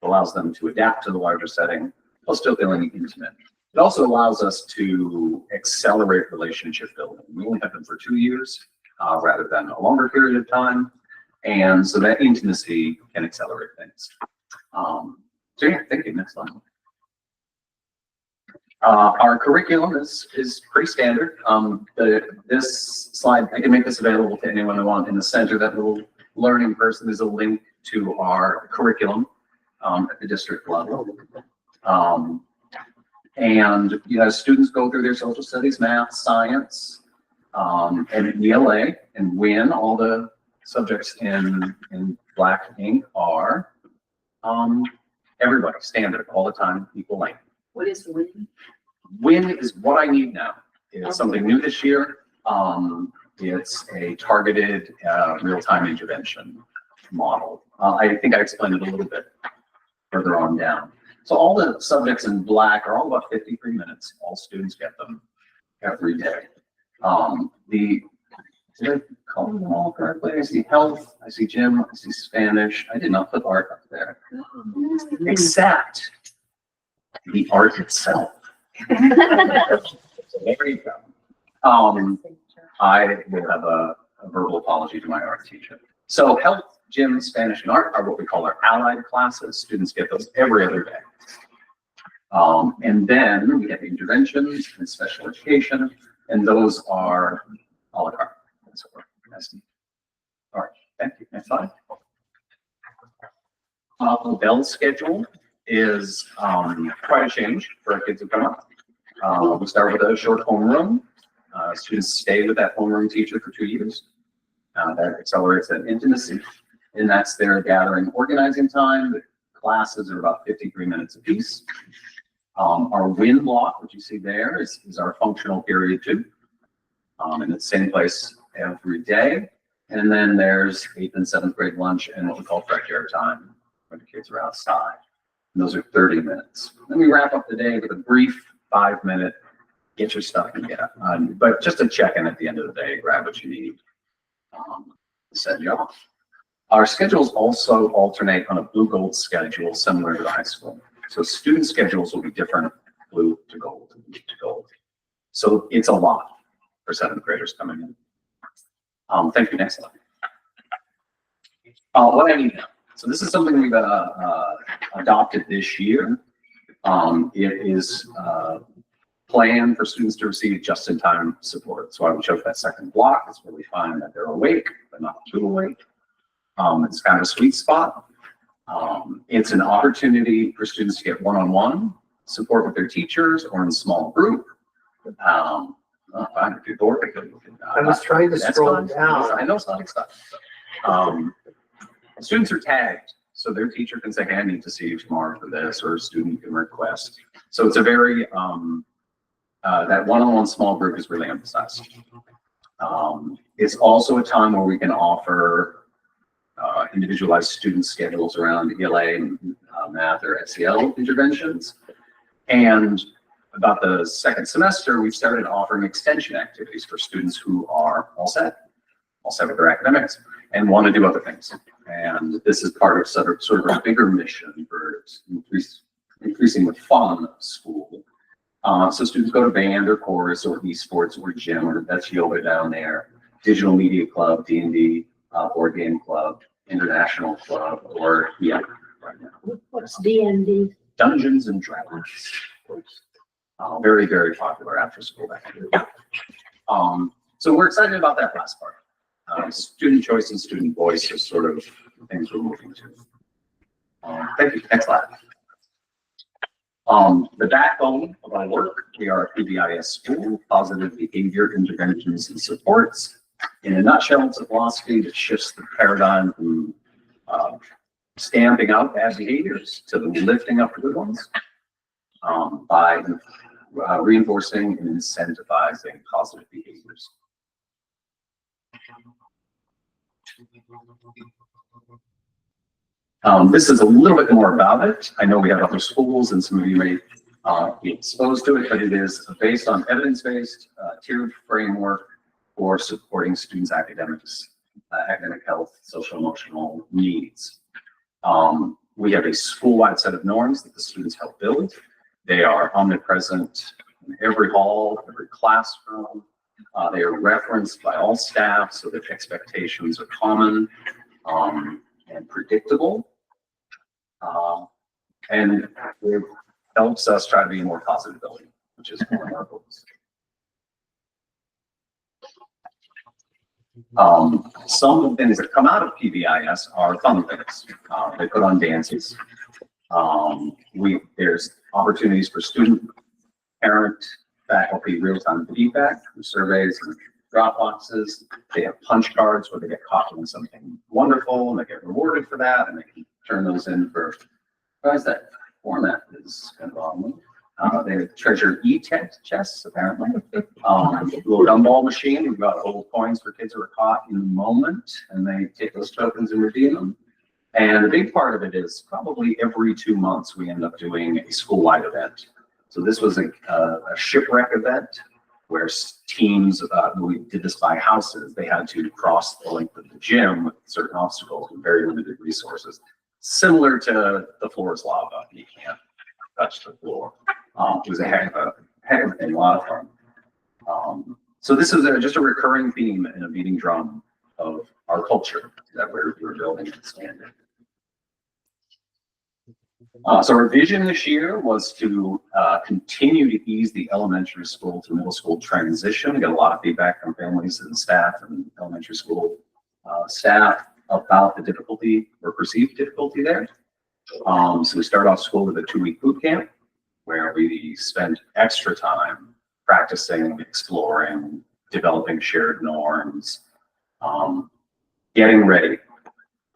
It allows them to adapt to the larger setting while still feeling intimate. It also allows us to accelerate relationship building. We only have them for 2 years rather than a longer period of time. And so that intimacy can accelerate things. So yeah, thank you. Next one. Our curriculum is pretty standard. This slide, I can make this available to anyone who wants. In the center, that little learning person is a link to our curriculum at the district level. And, you know, students go through their social studies, math, science, and ELA, and win. All the subjects in black ink are, everybody, standard, all the time, equal length. What is the win? Win is what I need now. It's something new this year. It's a targeted, real-time intervention model. I think I explained it a little bit further on down. So all the subjects in black are all about 53 minutes. All students get them every day. Did I call them all correctly? I see health, I see gym, I see Spanish. I did not put art up there. Except the art itself. So there you go. I will have a verbal apology to my art teacher. So health, gym, Spanish, and art are what we call our allied classes. Students get those every other day. And then we have interventions and special education, and those are a la carte. That's what we're asking. All right, thank you. Next slide. The bell schedule is quite a change for our kids who come up. We start with a short homeroom. Students stay with that homeroom teacher for 2 years. That accelerates that intimacy, and that's their gathering organizing time. The classes are about 53 minutes apiece. Our win block, which you see there, is our functional period 2. And it's the same place every day. And then there's 8th and 7th grade lunch and what we call fresh air time when the kids are outside. And those are 30 minutes. Then we wrap up the day with a brief 5-minute get your stuff and get up. But just a check-in at the end of the day, grab what you need, set you off. Our schedules also alternate on a blue-gold schedule similar to the high school. So student schedules will be different, blue to gold, blue to gold. So it's a lot for 7th graders coming in. Thank you. Next slide. What I need now. So this is something we've adopted this year. It is planned for students to receive just-in-time support. So I would show that second block. It's where we find that they're awake, but not too awake. It's kind of a sweet spot. It's an opportunity for students to get one-on-one support with their teachers or in a small group. I was trying to scroll down. I know it's not exciting. Students are tagged, so their teacher can say, hey, I need to see you tomorrow for this, or a student can request. So it's a very, that one-on-one small group is really emphasized. It's also a time where we can offer individualized student schedules around ELA and math or SEL interventions. And about the second semester, we've started offering extension activities for students who are all set with their academics and want to do other things. And this is part of sort of a bigger mission for increasing the fun of school. So students go to band or chorus or esports or gym, or that's yoga down there, digital media club, D&D, board game club, international club, or right now. What's DND? Dungeons and Dragons. Very, very popular after school activity. So we're excited about that last part. Student choice and student voice are sort of things we're moving to. Thank you. Next slide. The backbone of our work, we are a PBIS school, positive behavior interventions and supports. In a nutshell, it's a philosophy that shifts the paradigm from stamping out bad behaviors to lifting up good ones by reinforcing and incentivizing positive behaviors. This is a little bit more about it. I know we have other schools and some of you may be exposed to it, but it is based on evidence-based tiered framework for supporting students' academics, academic health, social emotional needs. We have a school-wide set of norms that the students help build. They are omnipresent in every hall, every classroom. They are referenced by all staff so that expectations are common and predictable. And it helps us try to be a more positive building, which is one of our goals. Some of the things that come out of PBIS are fun things. They put on dances. There's opportunities for student, parent, faculty, real-time feedback, through surveys and drop boxes. They have punch cards where they get caught doing something wonderful and they get rewarded for that, and they can turn those in for, guys, that format is kind of odd. They have treasure chests, apparently. Little gumball machine. We've got old coins for kids who are caught in the moment, and they take those tokens and redeem them. And a big part of it is probably every 2 months we end up doing a school-wide event. So this was a shipwreck event where teams, we did this by houses. They had to cross the length of the gym with certain obstacles and very limited resources. Similar to the floor is lava. You can't touch the floor. It was a heck of a thing, a lot of fun. So this is just a recurring theme and a beating drum of our culture that we're building and expanding. So our vision this year was to continue to ease the elementary school to middle school transition. We got a lot of feedback from families and staff and elementary school staff about the difficulty or perceived difficulty there. So we start off school with a 2-week boot camp where we spend extra time practicing, exploring, developing shared norms, getting ready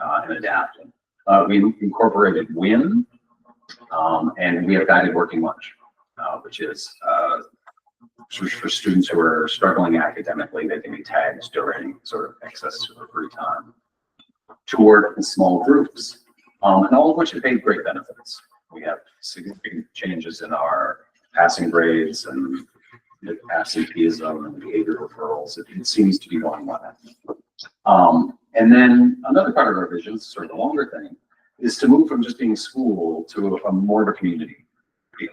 and adapting. We incorporated WIN, and we have guided working lunch, which is for students who are struggling academically. They can be tagged during sort of access to their free time to work in small groups, and all of which have paid great benefits. We have significant changes in our passing grades and absenteeism and behavior referrals. It seems to be going well. And then another part of our vision, sort of the longer thing, is to move from just being school to a more of a community feel.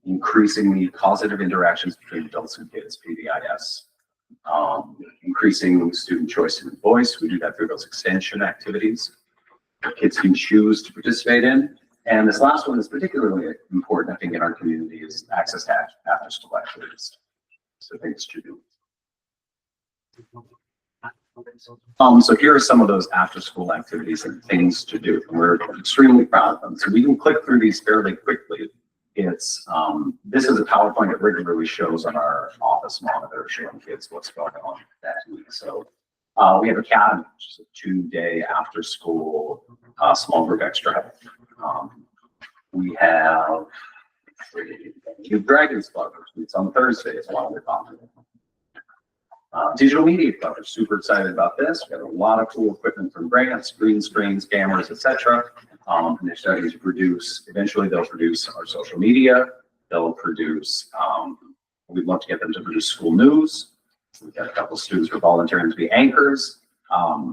Increasing the positive interactions between adults and kids, PBIS. Increasing student choice and voice. We do that through those extension activities that kids can choose to participate in. And this last one is particularly important, I think, in our community, is access to after-school activities. So things to do. So here are some of those after-school activities and things to do. And we're extremely proud of them. So we can click through these fairly quickly. It's this is a PowerPoint that regularly shows on our office monitor, showing kids what's going on that week. So we have Academy, which is a 2-day after-school small group extra help. We have Dragons Club, which meets on Thursdays while we're talking. Digital Media Club, we're super excited about this. We have a lot of cool equipment from grants, green screens, cameras, etc. And they're starting to produce, eventually they'll produce our social media. They'll produce, we'd love to get them to produce school news. We've got a couple of students who are volunteering to be anchors.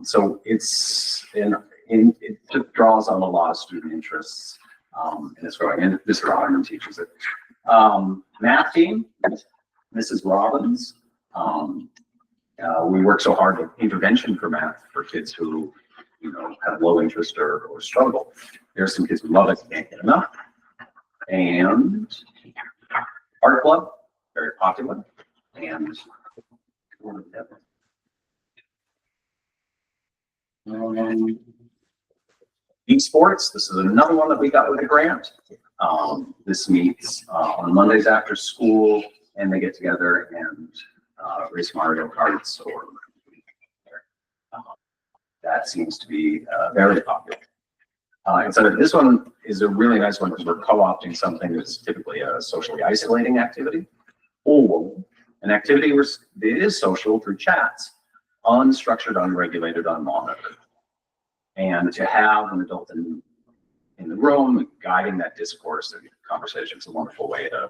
So it's it just draws on a lot of student interests. And it's growing, and Mr. Otterman teaches it. Math team, Mrs. Robbins. We work so hard with intervention for math for kids who, have low interest or struggle. There are some kids who love it, can't get enough. And art club, very popular. And esports, this is another one that we got with a grant. This meets on Mondays after school, and they get together and race Mario Karts, or that seems to be very popular. And so this one is a really nice one because we're co-opting something that's typically a socially isolating activity, or an activity where it is social through chats, unstructured, unregulated, unmonitored. And to have an adult in the room guiding that discourse and conversation is a wonderful way to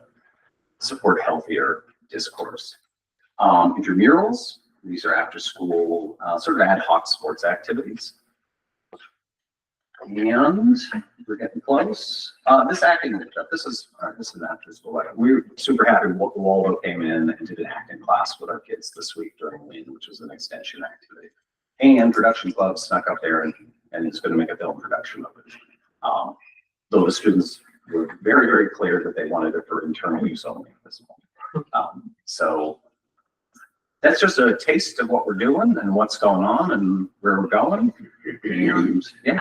support healthier discourse. Intramurals, these are after school sort of ad hoc sports activities. And we're getting close. This acting workshop, this is after school. We're super happy Waldo came in and did an acting class with our kids this week during WIN, which was an extension activity. And Production Club snuck up there and it's going to make a film production of it. Though the students were very, very clear that they wanted it for internal use only at this point. So that's just a taste of what we're doing and what's going on and where we're going. And yeah.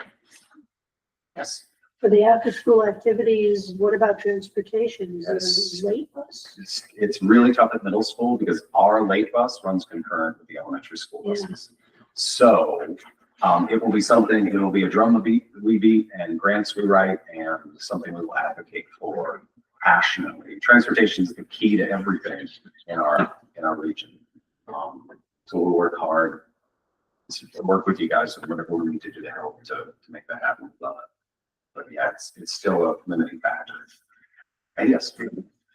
Yes. For the after-school activities, what about transportation? Is Yes. there a late bus? It's really tough at middle school because our late bus runs concurrent with the elementary school buses. So, it will be something, it will be a drum we beat and grants we write and something we will advocate for passionately. Transportation is the key to everything in our region. So we'll work hard to work with you guys and whatever we need to do to help to make that happen. But yeah, it's still a limiting factor. And yes.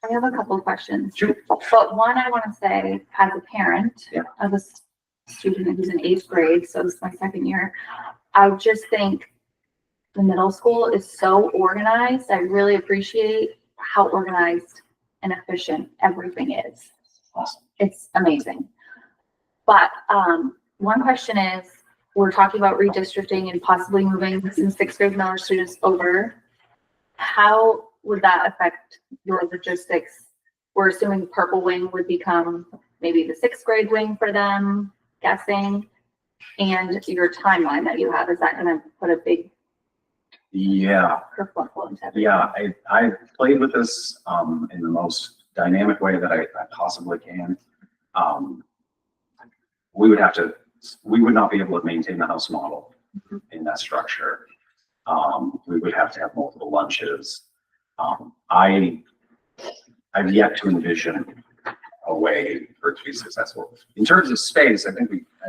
I have a couple of questions. Sure. But one, I want to say, as a parent Yeah. of a student who's in 8th grade, so this is my second year, I just think the middle school is so organized. I really appreciate how organized and efficient everything is. Awesome. It's amazing. But one question is, we're talking about redistricting and possibly moving some 6th grade middle students over. How would that affect your logistics? We're assuming Purple Wing would become maybe the 6th grade wing for them, guessing. And your timeline that you have, is that gonna put a big Yeah. kerfuffle into everything? Yeah, I played with this in the most dynamic way that I possibly can. We would not be able to maintain the house model in that structure. We would have to have multiple lunches. I've yet to envision a way for it to be successful. In terms of space, I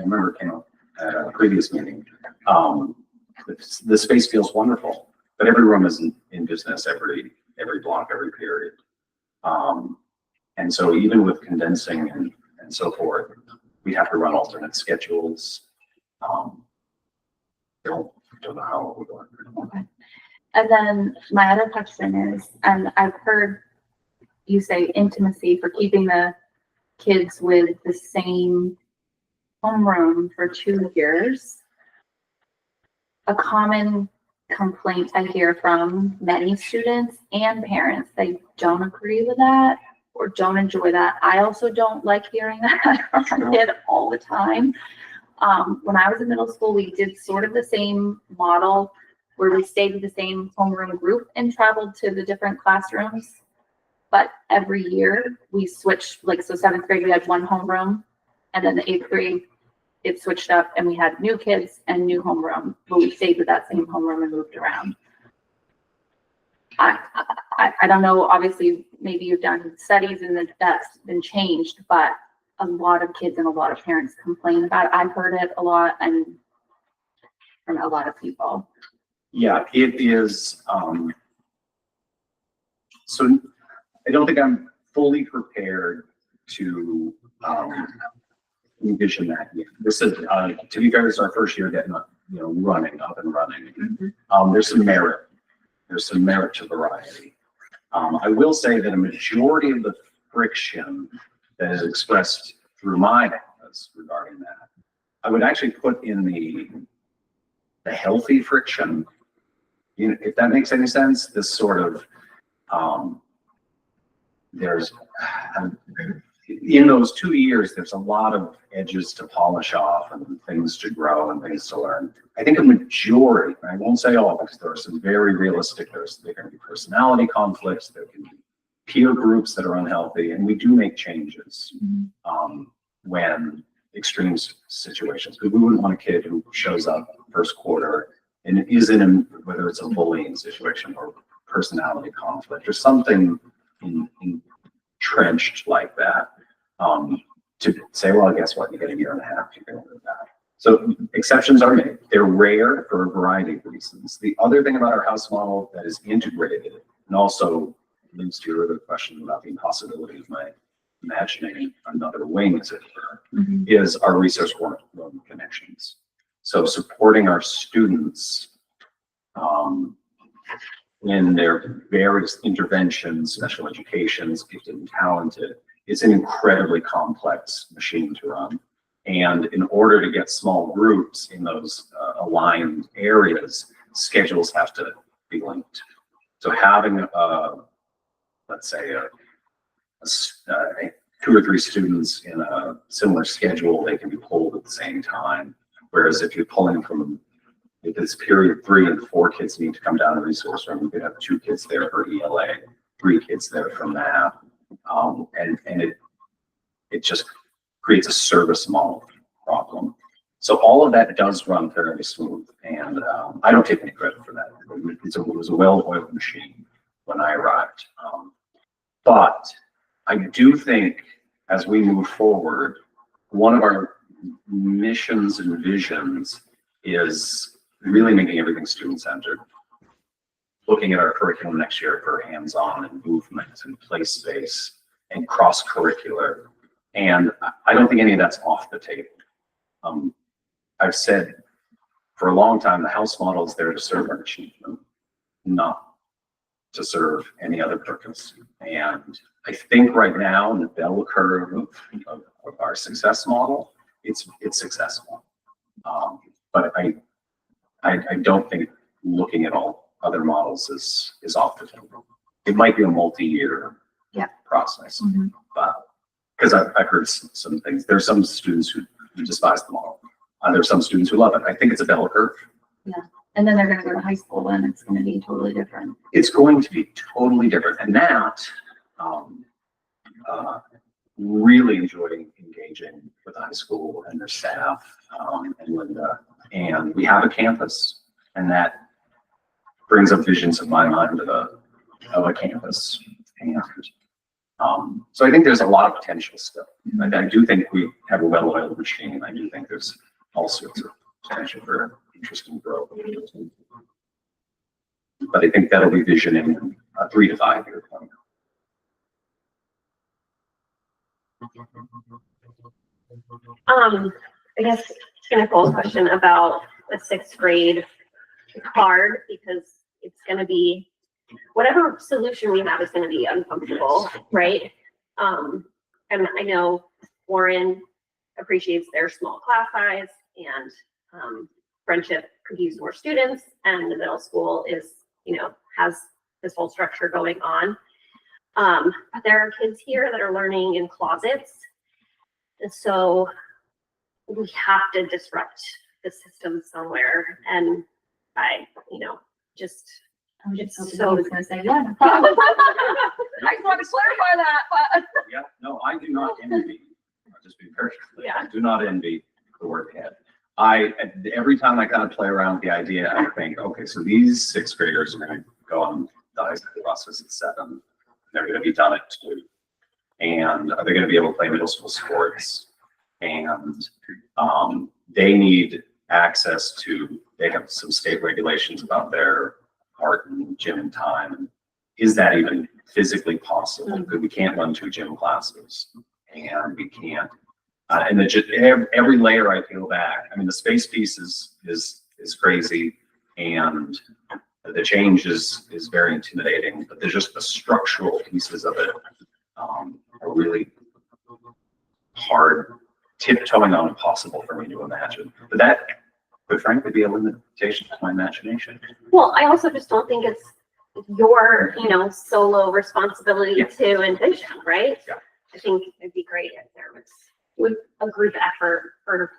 remember it came up at a previous meeting. The space feels wonderful, but every room is in business, every block, every period. And so even with condensing and so forth, we have to run alternate schedules. Don't know how we're going. Okay. And then my other question is, and I've heard you say intimacy for keeping the kids with the same homeroom for 2 years. A common complaint I hear from many students and parents, they don't agree with that or don't enjoy that. I also don't like hearing that from my kid all the time. When I was in middle school, we did sort of the same model where we stayed with the same homeroom group and traveled to the different classrooms. But every year we switched, like, so 7th grade, we had one homeroom, and then the 8th grade, it switched up and we had new kids and new homeroom, but we stayed with that same homeroom and moved around. I don't know, obviously, maybe you've done studies and that's been changed, but a lot of kids and a lot of parents complain about it. I've heard it a lot and from a lot of people. Yeah, it is. So I don't think I'm fully prepared to envision that yet. This is, to be fair, this is our first year getting up and running. There's some merit. There's some merit to variety. I will say that a majority of the friction that is expressed through my office regarding that, I would actually put in the healthy friction. You know, if that makes any sense, this sort of there's in those 2 years, there's a lot of edges to polish off and things to grow and things to learn. I think a majority, I won't say all, because there are some very realistic, there can be personality conflicts, there can be peer groups that are unhealthy, and we do make changes when extreme situations, because we wouldn't want a kid who shows up first quarter and is in whether it's a bullying situation or personality conflict or something entrenched like that, to say, well, guess what, you get a year and a half to go with that. So exceptions are made. They're rare for a variety of reasons. The other thing about our house model that is integrated and also leads to your other question about the impossibility of my imagining another wing, as it were, is our resource room connections. So supporting our students in their various interventions, special educations, gifted and talented, it's an incredibly complex machine to run. And in order to get small groups in those aligned areas, schedules have to be linked. So having, let's say, 2 or 3 students in a similar schedule, they can be pulled at the same time. Whereas if you're pulling from Because period 3 and 4 kids need to come down to resource room. We could have 2 kids there for ELA, 3 kids there for math. And it just creates a service model problem. So all of that does run fairly smooth, and I don't take any credit for that. It was a well-oiled machine when I arrived. But I do think as we move forward, one of our missions and visions is really making everything student-centered. Looking at our curriculum next year for hands-on and movement and play space and cross-curricular. And I don't think any of that's off the table. I've said for a long time, the house model is there to serve our achievement, not to serve any other purpose. And I think right now in the bell curve of our success model, it's successful. But I don't think looking at all other models is off the table. It might be a multi-year process, but because I've heard some things. There's some students who despise the model. There's some students who love it. I think it's a bell curve. Yeah. And then they're going to go to high school and it's going to be totally different. It's going to be totally different. And that, really enjoying engaging with the high school and their staff, and Linda. And we have a campus, and that brings up visions of my mind of a campus. And so I think there's a lot of potential still. I do think we have a well-oiled machine. I do think there's all sorts of potential for interesting growth. But I think that'll be vision in a 3 to 5 year plan. I guess Nicole's question about the 6th grade card, because it's gonna be, whatever solution we have is gonna be uncomfortable, right? And I know Warren appreciates their small class size, and Friendship could use more students, and the middle school is, has this whole structure going on. But there are kids here that are learning in closets. And so we have to disrupt the system somewhere. And I'm just So I was going to say, yeah, no problem. I just want to clarify that, but. Yeah, no, I do not envy. I'll just be very clear. I do not envy the work ahead. Every time I kind of play around with the idea, I think, okay, so these 6th graders are going to go on the high school buses at 7. They're going to be done at 2. And are they going to be able to play middle school sports? And they need access to, they have some state regulations about their art and gym time. Is that even physically possible? Because we can't run 2 gym classes, and we can't. And every layer I peel back, I mean, the space piece is crazy, and the change is very intimidating. But there's just the structural pieces of it are really hard, tiptoeing on impossible for me to imagine. But that could frankly be a limitation to my imagination. Well, I also just don't think it's your, solo responsibility to envision, right? Yeah. I think it'd be great if there was with a group effort for.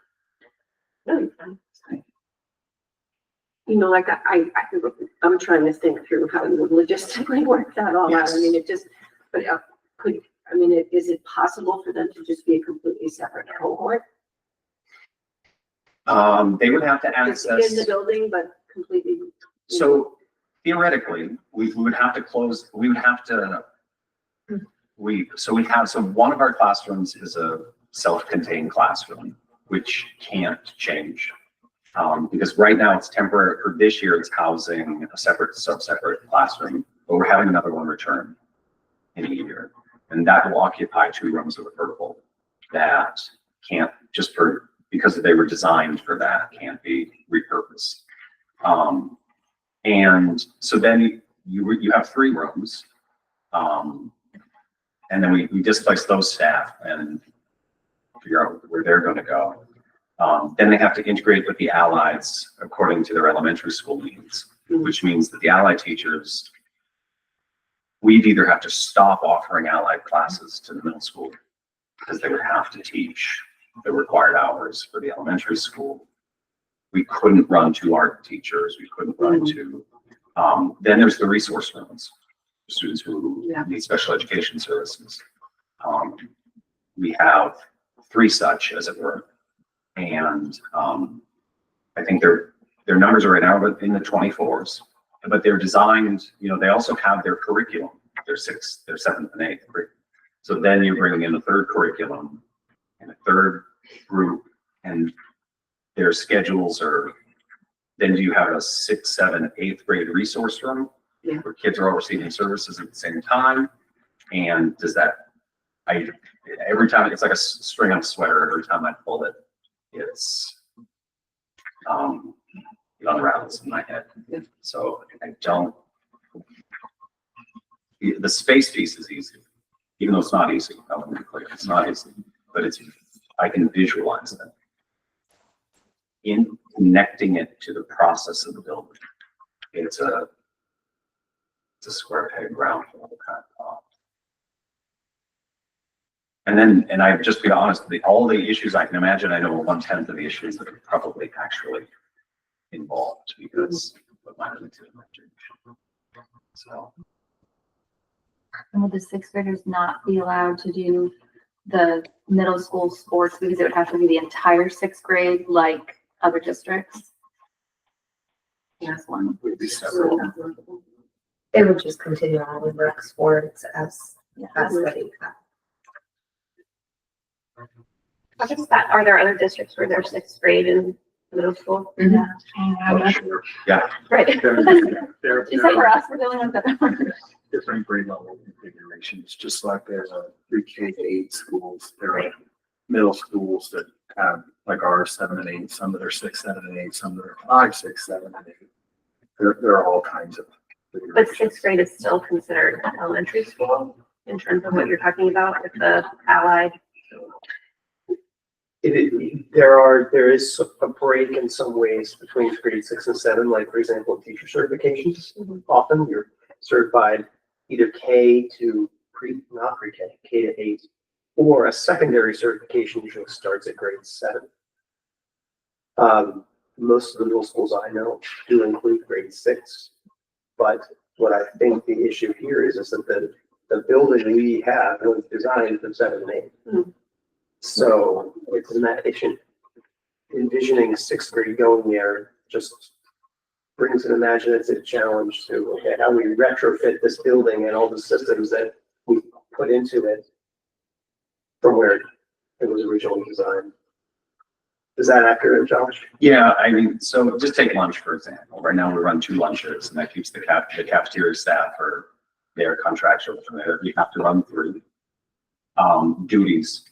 I'm trying to think through how you would logistically work that all out. I mean, is it possible for them to just be a completely separate cohort? They would have to Just access. in the building, but completely. So theoretically, we would have to close, we would have to, so one of our classrooms is a self-contained classroom, which can't change. Because right now it's temporary. For this year, it's housing a separate, sub-separate classroom, but we're having another one return in a year. And that will occupy 2 rooms of the purple that can't, because they were designed for that, can't be repurposed. And so then you have 3 rooms. And then we displace those staff and figure out where they're going to go. Then they have to integrate with the allies according to their elementary school needs, which means that the allied teachers, we'd either have to stop offering allied classes to the middle school because they would have to teach the required hours for the elementary school, we couldn't run 2 art teachers, we couldn't run 2. Then there's the resource rooms, students who need special education services. We have 3 such, as it were. And I think their numbers are right now in the 24s, but they're designed, they also have their curriculum, their 6th, their 7th and 8th grade. So then you're bringing in a 3rd curriculum and a 3rd group, and their schedules are, then you have a 6th, 7th, 8th grade resource room where kids are all receiving services at the same time. And does that, every time, it's like a string on a sweater. Every time I pull it, it's, it unravels in my head. So I don't, the space piece is easy, even though it's not easy. I want to be clear, it's not easy, but I can visualize that. In connecting it to the process of the building, it's a square peg round hole kind of thought. And I just be honest, all the issues I can imagine, I know 1/10 of the issues that are probably actually involved because of my limited imagination. So. And would the 6th graders not be allowed to do the middle school sports because it would have to be the entire 6th grade, like other districts? Yes, one. Would be several. It would just continue on with rec sports as study. How does that, are there other districts where they're 6th grade and middle school? Yeah. Yeah. Right. Is that for us? We're the only ones that are. Different grade level configurations, just like there's a pre-K to 8 schools, there are middle schools that have like our 7 and 8, some that are 6, 7 and 8, some that are 5, 6, 7 and 8. There are all kinds of. But 6th grade is still considered elementary school in terms of what you're talking about with the allied. There is a break in some ways between grade 6 and 7, like for example, teacher certifications. Often you're certified either K to not pre-K, K to 8, or a secondary certification usually starts at grade 7. Most of the middle schools I know do include grade 6, but what I think the issue here is that the building we have was designed for 7 and 8. So it's envisioning 6th grade going there just brings an imaginative challenge to how we retrofit this building and all the systems that we put into it from where it was originally designed. Is that accurate, Josh? Yeah, I mean, so just take lunch, for example. Right now we run 2 lunches and that keeps the cafeteria staff or their contractual from there. You have to run 3 duties.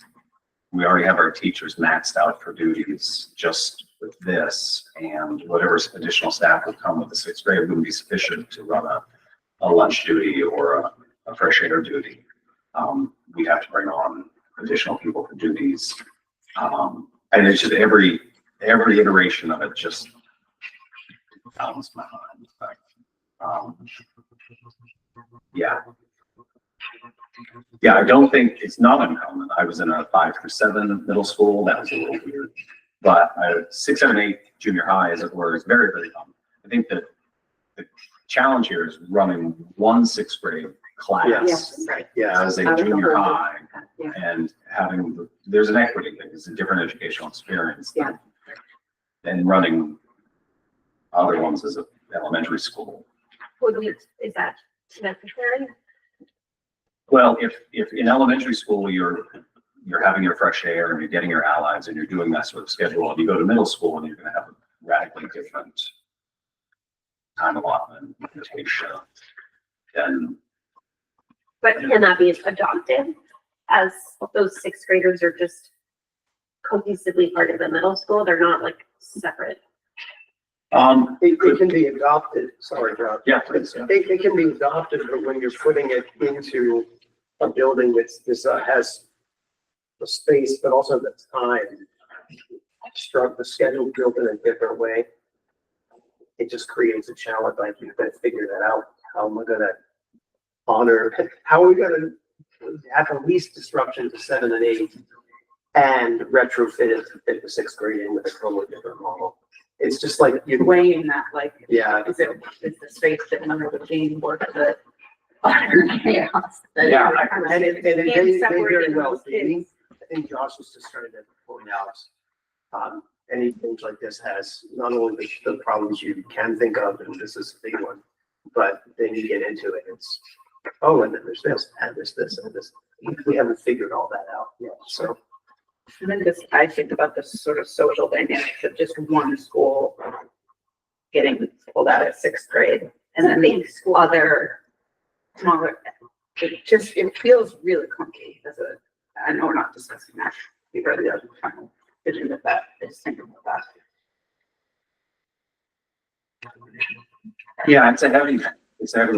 We already have our teachers maxed out for duties just with this, and whatever additional staff would come with the 6th grade wouldn't be sufficient to run a lunch duty or a fresh air duty. We'd have to bring on additional people for duties. And it's just every iteration of it just pounds my mind. But, yeah, I don't think it's not uncommon. I was in a 5 through 7 middle school. That was a little weird, but 6, 7, 8 junior high, as it were, is very, very common. I think that the challenge here is running 1 6th grade class as a junior high and there's an equity thing. It's a different educational experience than running other ones as an elementary school. Is that necessary? Well, if in elementary school you're having your fresh air and you're getting your allies and you're doing that sort of schedule, and you go to middle school and you're going to have a radically different time allotment, then. But can that be adopted as those 6th graders are just cohesively part of the middle school? They're not like separate. It can be adopted. Sorry, John. Yeah, it can be adopted, but when you're putting it into a building that's has the space, but also the time, the schedule built in a different way, it just creates a challenge. Like you've got to figure that out. How am I going to honor? How are we going to have the least disruption to 7 and 8 and retrofit it to fit the 6th grade in with a totally different model? it's just like, you, weighing that, like, yeah, is the space that under the being worth the chaos? Yeah, and they very Separating well those do. kids. I think Josh was just trying to point out, anything like this has not only the problems you can think of, and this is a big one, but then you get into it, it's, oh, and then there's this, and there's this, and this. We haven't figured all that out yet, so. And then just, I think about the sort of social dynamics of just one school getting pulled out at sixth grade and then the other smaller. It feels really clunky as a, I know we're not discussing that. We've already had final vision of that, just thinking about that. Yeah, it's a heavy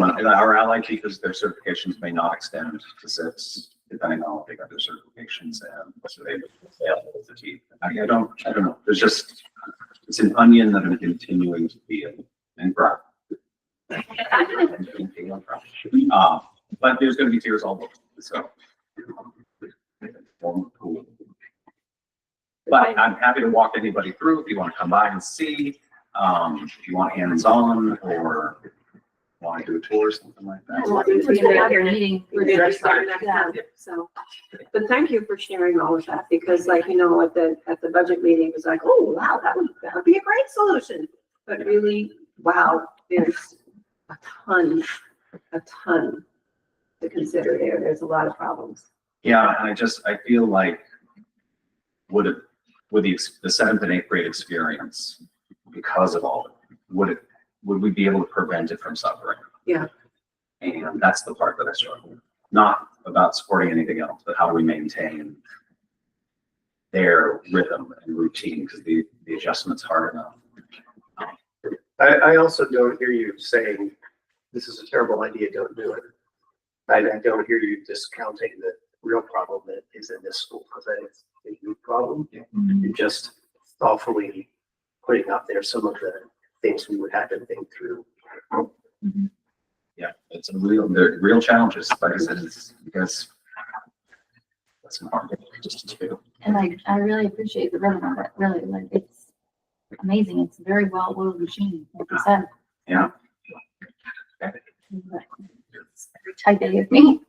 one. And our allied teachers, their certifications may not extend to six, depending on what they got their certifications and so they fail with the teeth. I don't know. There's just, it's an onion that I'm continuing to peel and grow. But there's going to be tears all over. So, but I'm happy to walk anybody through if you want to come by and see. If you want hands-on or want to do a tour or something like that. We're gonna start next time, so. But thank you for sharing all of that, because like, you know, at the budget meeting, it was like, oh, wow, that would be a great solution. But really, wow, there's a ton to consider there. There's a lot of problems. Yeah, and I feel like would the 7th and 8th grade experience, because of all of it, would we be able to prevent it from suffering? Yeah. And that's the part that I struggle with. Not about supporting anything else, but how do we maintain their rhythm and routine, because the adjustment's hard enough. I also don't hear you saying, this is a terrible idea, don't do it. I don't hear you discounting the real problem that is in this school, because it's a huge problem. You're just thoughtfully putting out there some of the things we would have to think through. Yeah, it's they're real challenges, like I said, it's because that's important just to do. And I really appreciate the rhythm of it, really, like, it's amazing, it's a very well-oiled machine, like you said. Yeah. It's very type A of me.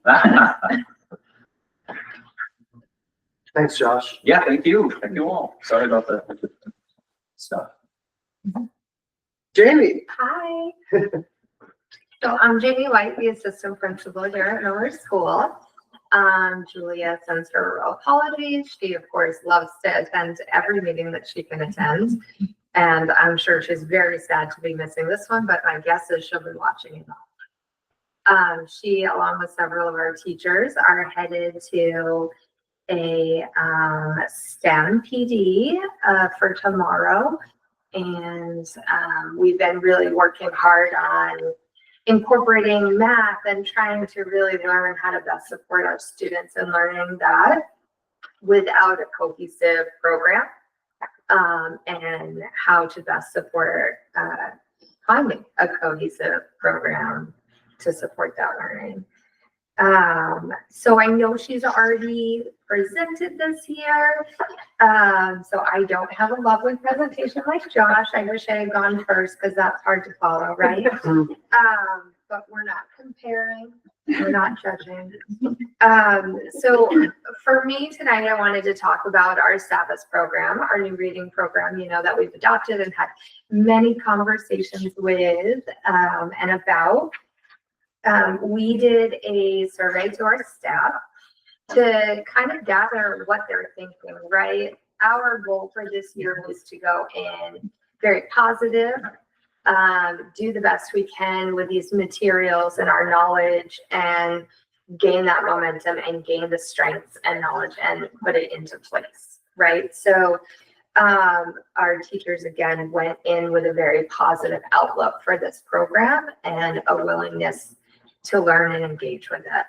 Thanks, Josh. Yeah, thank you all. Sorry about the stuff. Jamie. Hi. So I'm Jamie White, the assistant principal here at Miller School. Julia sends her apologies. She, of course, loves to attend every meeting that she can attend. And I'm sure she's very sad to be missing this one, but my guess is she'll be watching it all. She, along with several of our teachers, are headed to a STEM PD for tomorrow. And we've been really working hard on incorporating math and trying to really learn how to best support our students in learning that without a cohesive program, and how to best support finding a cohesive program to support that learning. So I know she's already presented this year. So I don't have a lovely presentation like Josh. I wish I had gone first because that's hard to follow, right? But we're not comparing, we're not judging. So for me tonight, I wanted to talk about our SAPIS program, our new reading program, you know, that we've adopted and had many conversations with and about. We did a survey to our staff to kind of gather what they're thinking, right? Our goal for this year was to go in very positive, do the best we can with these materials and our knowledge and gain that momentum and gain the strengths and knowledge and put it into place, right? So our teachers again went in with a very positive outlook for this program and a willingness to learn and engage with it.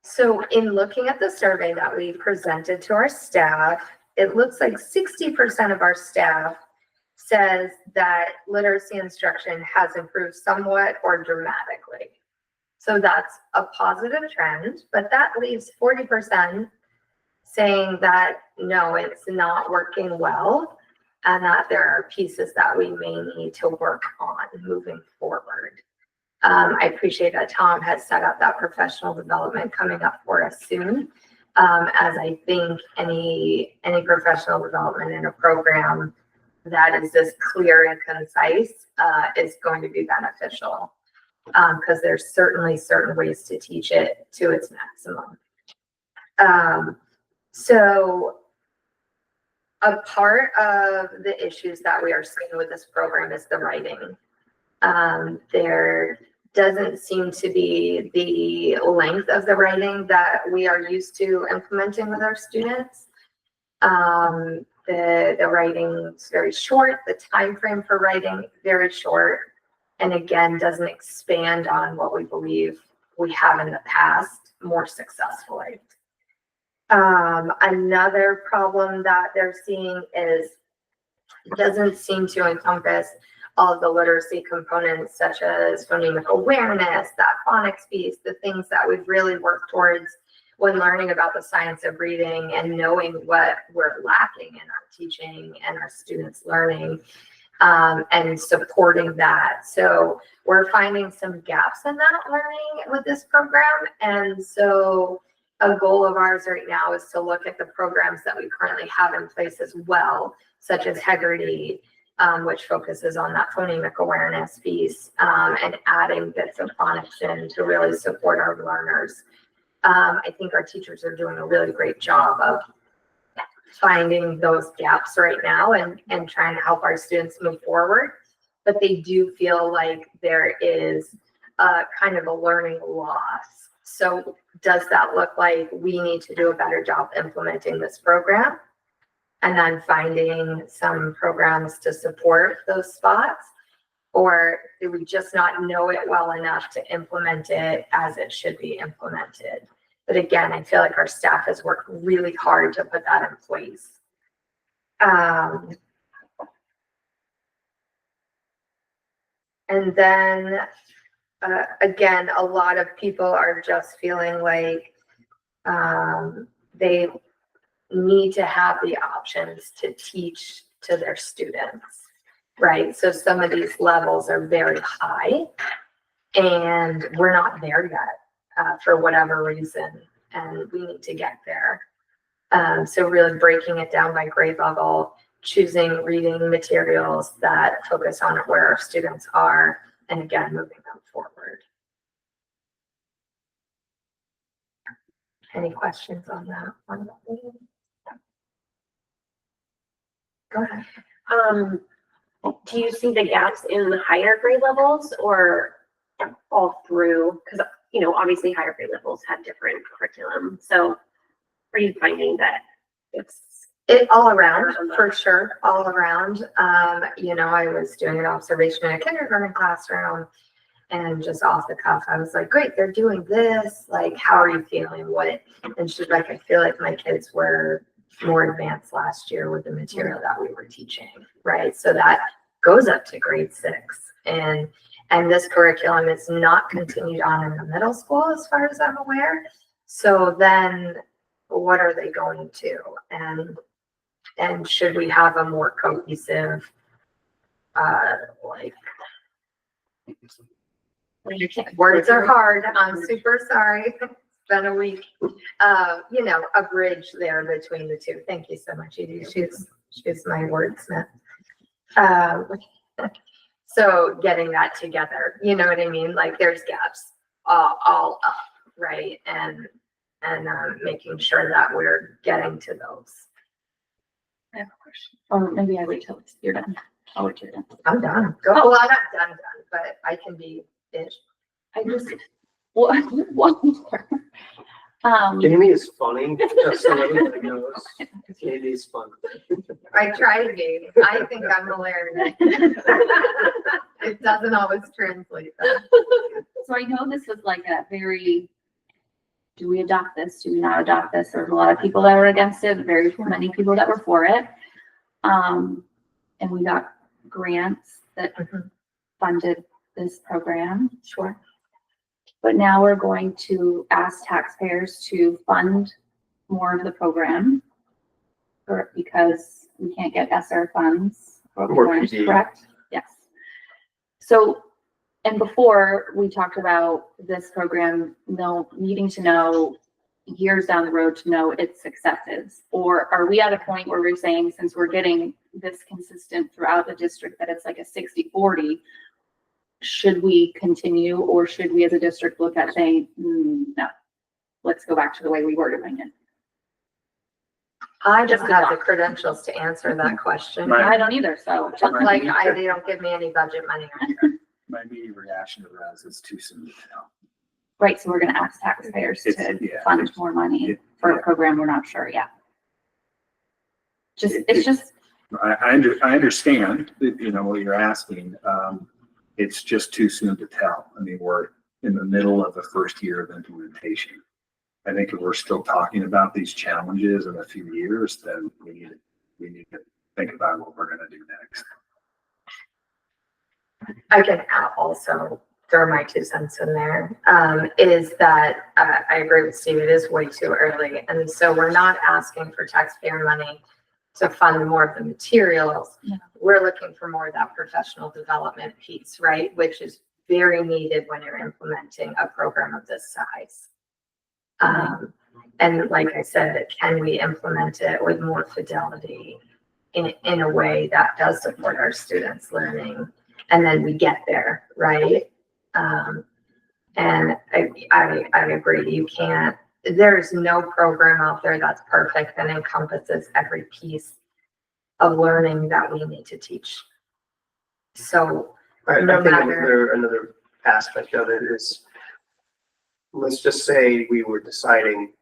So in looking at the survey that we presented to our staff, it looks like 60% of our staff says that literacy instruction has improved somewhat or dramatically. So that's a positive trend, but that leaves 40% saying that no, it's not working well. and that there are pieces that we may need to work on moving forward. I appreciate that Tom has set up that professional development coming up for us soon. As I think any professional development in a program that is as clear and concise is going to be beneficial. Because there's certainly certain ways to teach it to its maximum. So a part of the issues that we are seeing with this program is the writing. There doesn't seem to be the length of the writing that we are used to implementing with our students. The writing is very short, the time frame for writing very short, and again, doesn't expand on what we believe we have in the past more successfully. Another problem that they're seeing is doesn't seem to encompass all of the literacy components such as phonemic awareness, that phonics piece, the things that we've really worked towards when learning about the science of reading and knowing what we're lacking in our teaching and our students learning, and supporting that. So we're finding some gaps in that learning with this program. And so a goal of ours right now is to look at the programs that we currently have in place as well, such as Hegarty, which focuses on that phonemic awareness piece, and adding bits of phonics in to really support our learners. I think our teachers are doing a really great job of finding those gaps right now and trying to help our students move forward. But they do feel like there is kind of a learning loss. So does that look like we need to do a better job implementing this program? And then finding some programs to support those spots? Or do we just not know it well enough to implement it as it should be implemented? But again, I feel like our staff has worked really hard to put that in place. And then, again, a lot of people are just feeling like they need to have the options to teach to their students, right? So some of these levels are very high and we're not there yet for whatever reason, and we need to get there. So really breaking it down by grade level, choosing reading materials that focus on where our students are, and again, moving them forward. Any questions on that one? Go ahead. Do you see the gaps in the higher grade levels or all through? Because, you know, obviously higher grade levels have different curriculum. So are you finding that it's all around, for sure, all around. You know, I was doing an observation in a kindergarten classroom and just off the cuff, I was like, great, they're doing this. Like, how are you feeling? What? And she's like, I feel like my kids were more advanced last year with the material that we were teaching, right? So that goes up to grade 6. And this curriculum is not continued on in the middle school as far as I'm aware. So then what are they going to? And should we have a more cohesive, like, words are hard, I'm super sorry. It's been a week. You know, a bridge there between the two. Thank you so much, Edie. She's my wordsmith. So getting that together, you know what I mean? Like there's gaps all up, right? And making sure that we're getting to those. I have a question. Or maybe I wait till you're done. I'll wait till you're done. I'm done. Go. Well, I'm not done, but I can be ish. I just, one more. Jamie is funny, just so everybody knows. Jamie is fun. I try to be. I think I'm hilarious. It doesn't always translate though. So I know this was like a very, do we adopt this? Do we not adopt this? There's a lot of people that were against it, very many people that were for it. And we got grants that funded this program. Sure. But now we're going to ask taxpayers to fund more of the program because we can't get ESSER funds. Or PD. Correct? Yes. So, and before, we talked about this program, needing to know years down the road to know its successes? Or are we at a point where we're saying, since we're getting this consistent throughout the district, that it's like a 60-40, should we continue, or should we as a district look at saying, no, let's go back to the way we were doing it? I just have the credentials to answer that question. Right. I don't either, so. Just like they don't give me any budget money. My immediate reaction to that is it's too soon to tell. Right, so we're gonna ask taxpayers to Yeah. fund more money It- for yeah. a program we're not sure yet. It's just, I understand, what you're asking. It's just too soon to tell. I mean, we're in the middle of the first year of implementation. I think if we're still talking about these challenges in a few years, then we need to think about what we're gonna do next. I can also throw my 2 cents in there, is that I agree with Steve, it is way too early. And so we're not asking for taxpayer money to fund more of the materials. Yeah. We're looking for more of that professional development piece, right? Which is very needed when you're implementing a program of this size. And like I said, can we implement it with more fidelity in a way that does support our students' learning? And then we get there, right? And I agree, you can't, there's no program out there that's perfect that encompasses every piece of learning that we need to teach. So I No think matter- another aspect of it is, let's just say we were deciding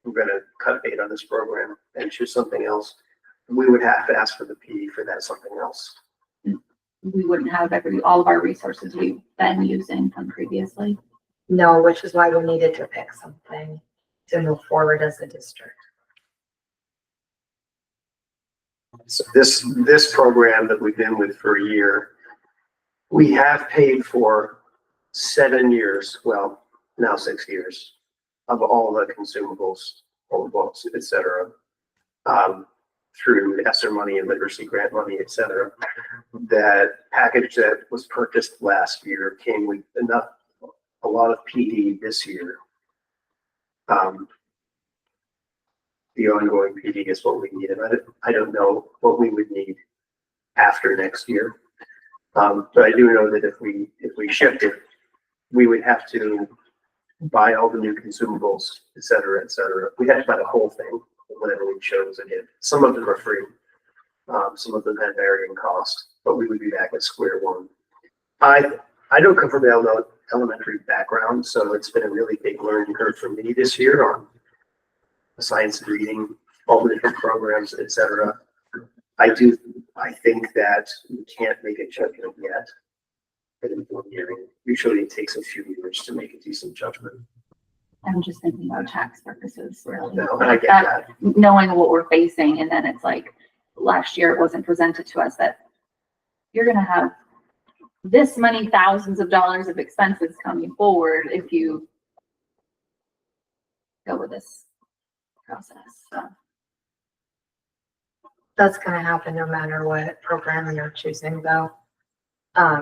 we're gonna cut bait on this program and choose something else. We would have to ask for the PD for that something else. we wouldn't have all of our resources we've been using from previously. no, which is why we needed to pick something to move forward as a district. So this program that we've been with for a year, we have paid for 7 years, well, now 6 years, of all the consumables, all the books, et cetera, through ESSER money and literacy grant money, et cetera. That package that was purchased last year came with a lot of PD this year. The ongoing PD is what we need, and I don't know what we would need after next year. But I do know that if we shifted, we would have to buy all the new consumables, et cetera, et cetera. We'd have to buy the whole thing, whatever we chose again. Some of them are free. Some of them had varying cost, but we would be back at square one. I don't come from the elementary background, so it's been a really big learning curve for me this year on science and reading, all the different programs, et cetera. I think that we can't make a judgment yet. In 1 year. Usually it takes a few years to make a decent judgment. I'm just thinking about tax purposes, really. No, and I get that. Knowing what we're facing, and then it's like, last year it wasn't presented to us that you're gonna have this many thousands of dollars of expenses coming forward if you go with this process, so. That's gonna happen no matter what program you're choosing though.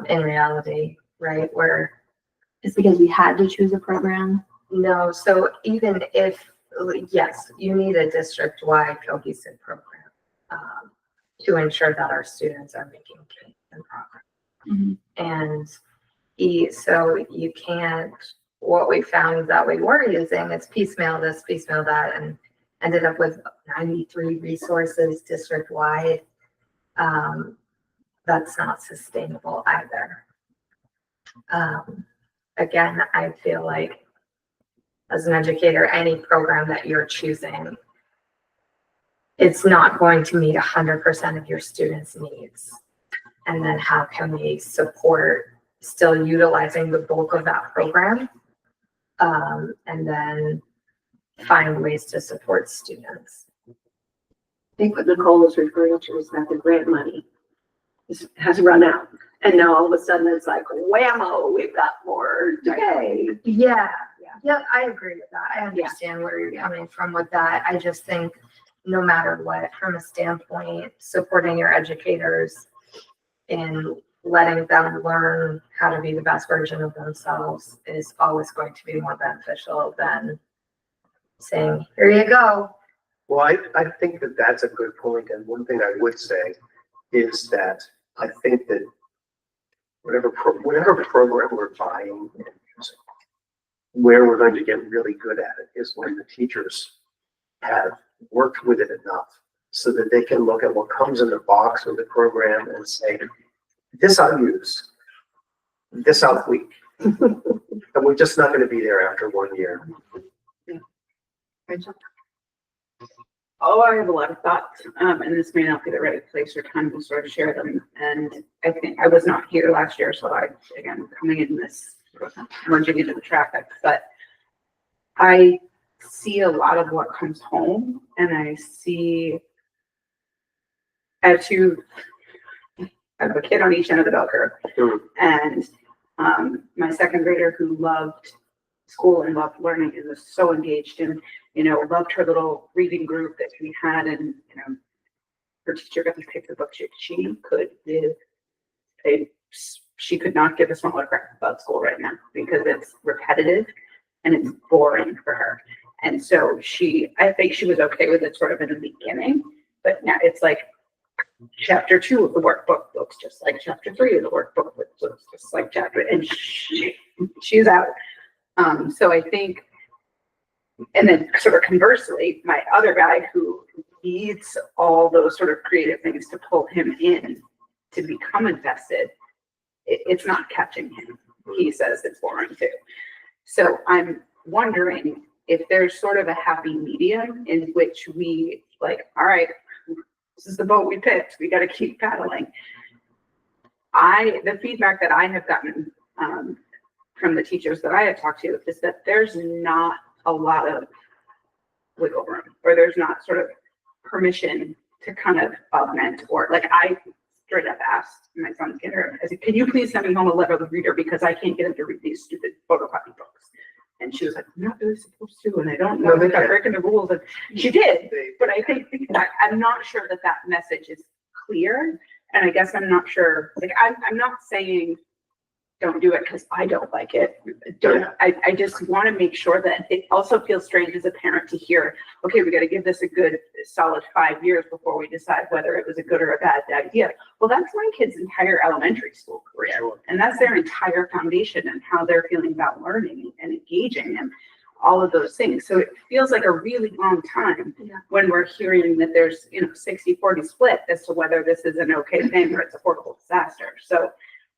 In reality, right, where It's because we had to choose a program. no, so even if, yes, you need a district-wide cohesive program to ensure that our students are making gains and progress. And so you can't, what we found that we were using is piecemeal this, piecemeal that, and ended up with 93 resources district-wide. That's not sustainable either. Again, I feel like as an educator, any program that you're choosing, it's not going to meet 100% of your students' needs. And then how can we support still utilizing the bulk of that program? And then find ways to support students. I think what Nicole was referring to is that the grant money has run out. And now all of a sudden it's like, whammo, we've got more today. Yeah, I agree with that. I understand where you're coming from with that. I just think no matter what, from a standpoint, supporting your educators in letting them learn how to be the best version of themselves is always going to be more beneficial than saying, here you go. Well, I think that that's a good point, and one thing I would say is that I think that whatever program we're buying and using, where we're going to get really good at it is when the teachers have worked with it enough so that they can look at what comes in the box with the program and say, this I'll use, this I'll tweak. And we're just not going to be there after 1 year. Oh, I have a lot of thoughts, and this may not be the right place or time to sort of share them. And I think I was not here last year, so again, coming in this, merging into the traffic, but I see a lot of what comes home, and I have a kid on each end of the bell curve, and my second grader who loved school and loved learning and was so engaged and, loved her little reading group that we had, and, her teacher got to pick the book she could not give a smaller crap about school right now because it's repetitive and it's boring for her. And so I think she was okay with it sort of in the beginning, but now it's like chapter 2 of the workbook looks just like chapter 3 of the workbook looks just like chapter, and she's out. So I think, and then sort of conversely, my other guy who needs all those sort of creative things to pull him in to become invested, it's not catching him. He says it's boring too. So I'm wondering if there's sort of a happy medium in which we all right, this is the boat we picked. We got to keep paddling. The feedback that I have gotten from the teachers that I have talked to is that there's not a lot of wiggle room, or there's not sort of permission to kind of augment, or I straight up asked my son's kindergarten, I said, can you please send me home a letter of the reader because I can't get him to read these stupid photocopy books. And she was like, I'm not really supposed to, and I don't know if I'm breaking the rules. And she did, but I think I'm not sure that message is clear. And I guess I'm not sure, I'm not saying don't do it because I don't like it. I just want to make sure that it also feels strange as a parent to hear, okay, we got to give this a good solid 5 years before we decide whether it was a good or a bad idea. Well, that's my kid's entire elementary school career. And that's their entire foundation and how they're feeling about learning and engaging and all of those things. So it feels like a really long time when we're hearing that there's, 60-40 split as to whether this is an okay thing or it's a horrible disaster. So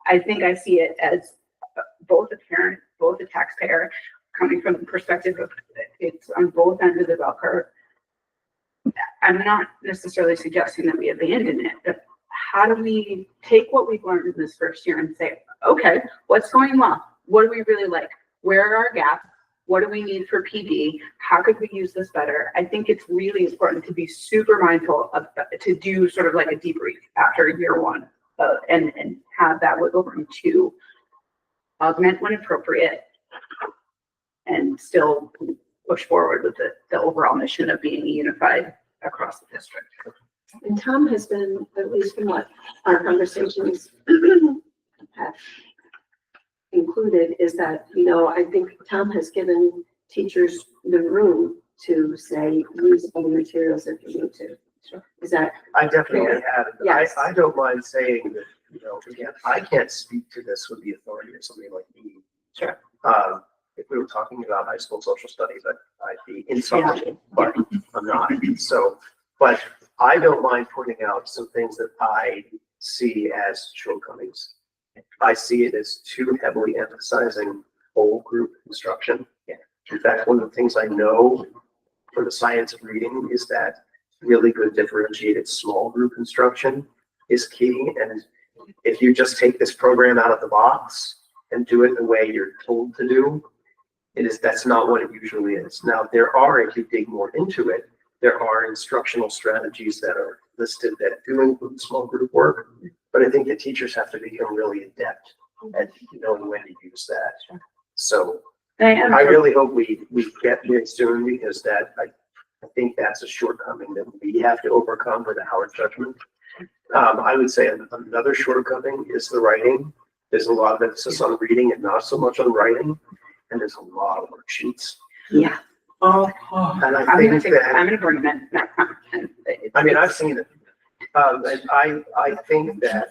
I think I see it as both a parent, both a taxpayer, coming from the perspective of it's on both ends of the bell curve. I'm not necessarily suggesting that we abandon it, but how do we take what we've learned in this first year and say, okay, what's going well? What do we really like? Where are our gaps? What do we need for PD? How could we use this better? I think it's really important to be super mindful to do sort of like a debrief after year one. And have that wiggle room to augment when appropriate and still push forward with the overall mission of being unified across the district. And Tom has been, at least from what our conversations have included, is that, I think Tom has given teachers the room to say, use other materials if you need to. Is that? I definitely have. Yes. I don't mind saying that, again, I can't speak to this with the authority of somebody like me. Sure. If we were talking about high school social studies, I'd be insufferable, but I'm not. So, but I don't mind pointing out some things that I see as shortcomings. I see it as too heavily emphasizing whole group instruction. In fact, one of the things I know for the science of reading is that really good differentiated small group instruction is key. And if you just take this program out of the box and do it the way you're told to do, that's not what it usually is. Now, there are, if you dig more into it, there are instructional strategies that are listed that do include small group work, but I think the teachers have to become really adept at knowing when to use that. So I really hope we get there soon, because I think that's a shortcoming that we have to overcome with our judgment. I would say another shortcoming is the writing. There's a lot of emphasis on reading and not so much on writing, and there's a lot of worksheets. Yeah. Oh, And I I'm gonna think that, I'm gonna bring that. I mean, I've seen it. And I think that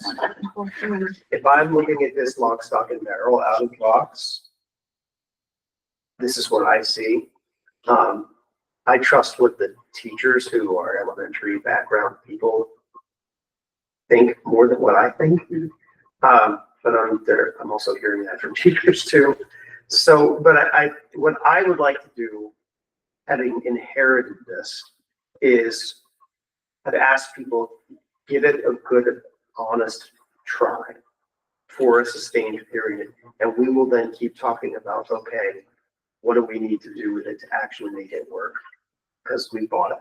if I'm looking at this lock, stock, and barrel out of the box, this is what I see. I trust what the teachers who are elementary background people think more than what I think. But I'm also hearing that from teachers too. So, but what I would like to do, having inherited this, is I've asked people, give it a good, honest try for a sustained period. And we will then keep talking about, okay, what do we need to do with it to actually make it work? Because we bought it.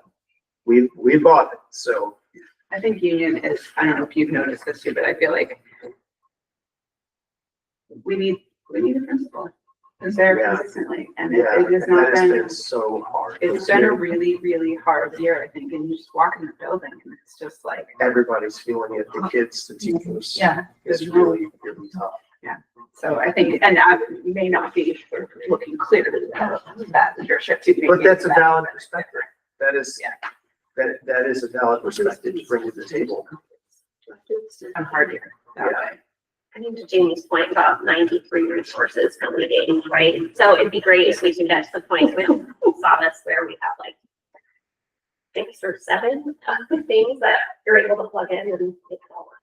We bought it, so. I think union is, I don't know if you've noticed this too, but I feel like we need a principal. Who's there Yeah. consistently, and Yeah, it has not that has been, been so hard. it's been a really, really hard year, I think, and you just walk in the building and it's just like, Everybody's feeling it, the kids, the teachers. yeah. It's really, really tough. So I think, and I may not be sort of looking clearly at that leadership to be. But that's a valid perspective. That is, Yeah. that is a valid perspective to bring to the table. A hard year that Yeah. way. I think to Jamie's point about 93 resources for reading, right? So it'd be great if we can get to the point we saw this where we have like 6 or 7 things that you're able to plug in and make it all work.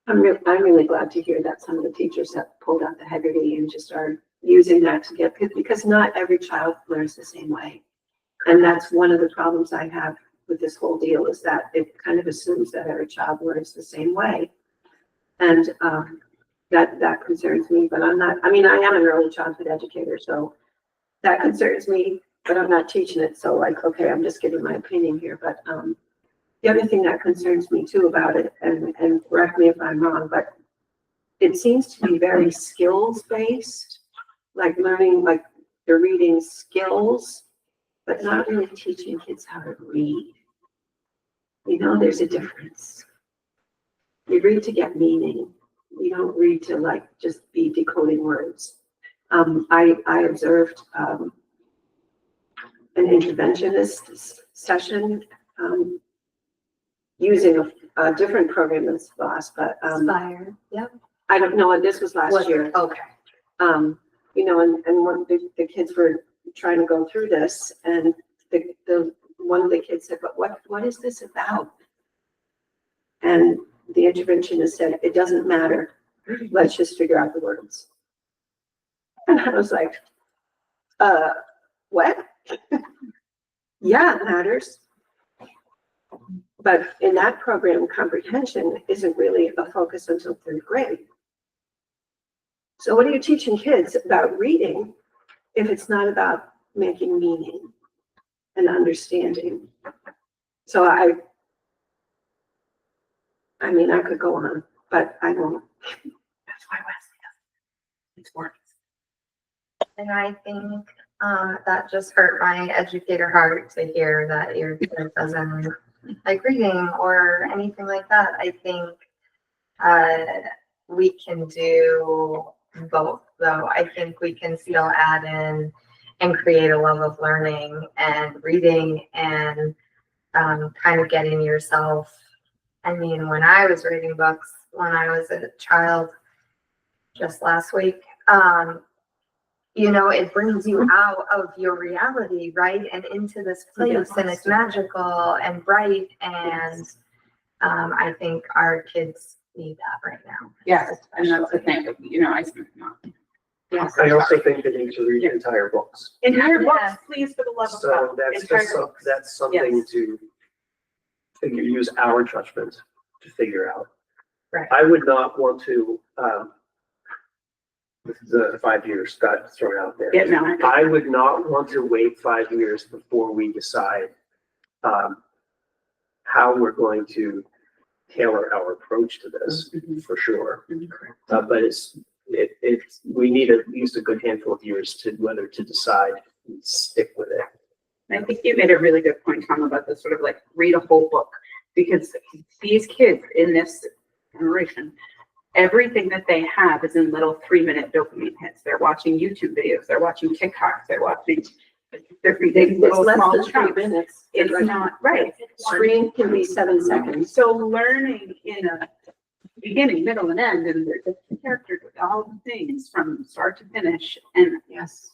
I'm really glad to hear that some of the teachers have pulled out the Haggerty and just are using that to get, because not every child learns the same way. And that's one of the problems I have with this whole deal, is that it kind of assumes that every child learns the same way. And that concerns me, but I'm not, I mean, I am an early childhood educator, so that concerns me, but I'm not teaching it. So like, okay, I'm just giving my opinion here, but the other thing that concerns me too about it, and correct me if I'm wrong, but it seems to be very skills based, like learning, like they're reading skills, but not really teaching kids how to read. You know, there's a difference. You read to get meaning. You don't read to like just be decoding words. I observed an interventionist session using a different program than SPOS, but Inspire, yep. I don't know, this was last year. Okay. You know, and when the kids were trying to go through this, and the one of the kids said, but what is this about? And the interventionist said, it doesn't matter. Let's just figure out the words. And I was like, what? Yeah, it matters. But in that program, comprehension isn't really a focus until 3rd grade. So what are you teaching kids about reading if it's not about making meaning and understanding? So I mean, I could go on, but I won't. That's why Wesley does. It's work. And I think that just hurt my educator heart to hear that your kid doesn't like reading or anything like that. I think we can do both, though. I think we can still add in and create a love of learning and reading and kind of getting yourself. I mean, when I was reading books when I was a child just last week, you know, it brings you out of your reality, right? And into this place, and it's magical and bright. And I think our kids need that right now. Yes, and that's the thing, you know, yes. I also think they need to read entire books. Entire Yeah. books, please, for the love of So God. that's Entire just, books. that's something Yes. to use our judgment to figure out. Right. I would not want to, the 5 years got thrown out there. Yeah, no. I would not want to wait 5 years before we decide how we're going to tailor our approach to this, for sure. But we need at least a good handful of years to whether to decide and stick with it. I think you made a really good point, Tom, about the sort of like read a whole book, because these kids in this generation, everything that they have is in little 3-minute dopamine hits. They're watching YouTube videos, they're watching TikToks, they're reading It's little less small than 3 chunks. minutes. It's not right. Screen can be 7 seconds. So learning in a beginning, middle, and end, and the characters with all the things from start to finish, and Yes.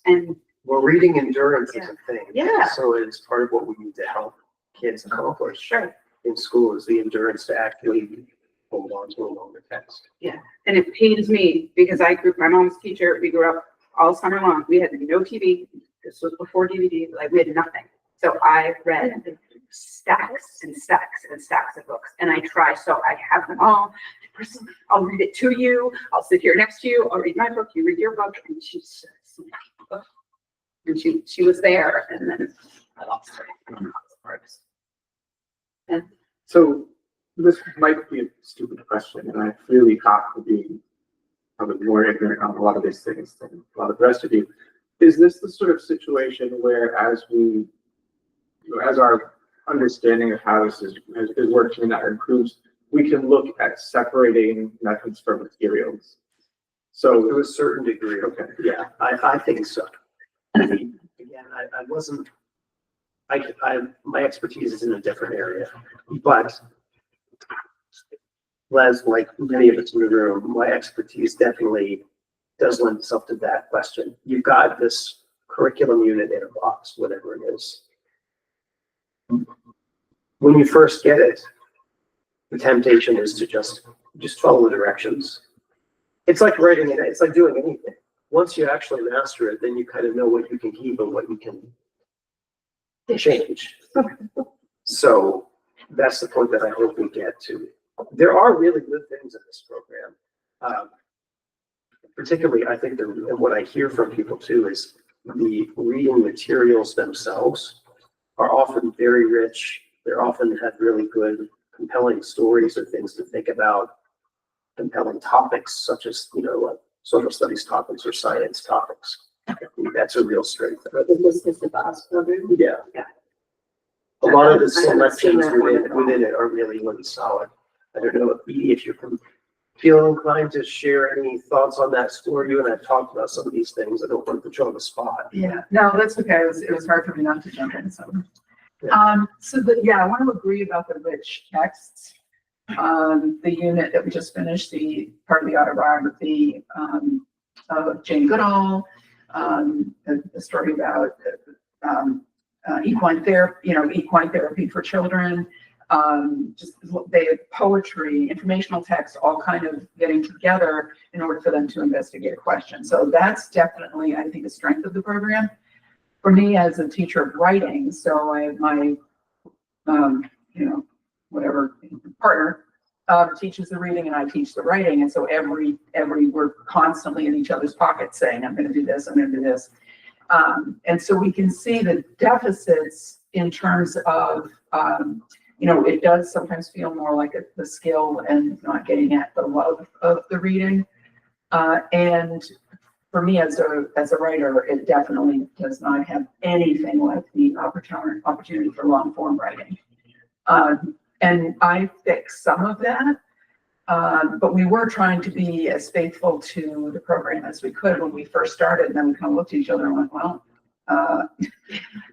Well, reading endurance is a thing. Yeah. So it's part of what we need to help kids accomplish. Sure. In school is the endurance to actually hold on to a longer text. And it pains me because my mom's a teacher. We grew up all summer long. We had no TV. This was before DVD. Like, we had nothing. So I read stacks and stacks and stacks of books. And I try, so I have them all. I'll read it to you. I'll sit here next to you. I'll read my book. You read your book. And she was there. And then I lost her. So this might be a stupid question, and I really have to be probably more ignorant on a lot of these things than a lot of the rest of you. Is this the sort of situation where as our understanding of how this is working and that improves, we can look at separating methods from materials? So To a certain degree, okay. yeah, I think so. Again, I wasn't, my expertise is in a different area, but Les, like many of us in the room, my expertise definitely does lend itself to that question. You've got this curriculum unit in a box, whatever it is. When you first get it, the temptation is to just follow the directions. It's like writing it, it's like doing anything. Once you actually master it, then you kind of know what you can keep and what you can change. So that's the point that I hope we get to. There are really good things in this program. Particularly, I think and what I hear from people too is the reading materials themselves are often very rich. They often have really good, compelling stories or things to think about, compelling topics such as, social studies topics or science topics. I think that's a real strength. This is the boss program. Yeah. Yeah. A lot of the I haven't seen selections that one. within it are really, really solid. I don't know if you can feel inclined to share any thoughts on that story. You and I've talked about some of these things. I don't want to put you on the spot. Yeah, no, that's okay. It was hard for me not to jump in, so. Yeah. I want to agree about the rich texts. The unit that we just finished, the part of the autobiography, of Jane Goodall, the story about, equine therapy for children, they have poetry, informational text, all kind of getting together in order for them to investigate a question. So that's definitely, I think, a strength of the program. For me as a teacher of writing, so I have my, partner teaches the reading and I teach the writing. And so we're constantly in each other's pockets saying, I'm going to do this, I'm going to do this. And so we can see the deficits in terms of, it does sometimes feel more like the skill and not getting at the love of the reading. And for me as a writer, it definitely does not have anything like the opportunity for long form writing. And I fixed some of that. But we were trying to be as faithful to the program as we could when we first started. And then we kind of looked at each other and went, well,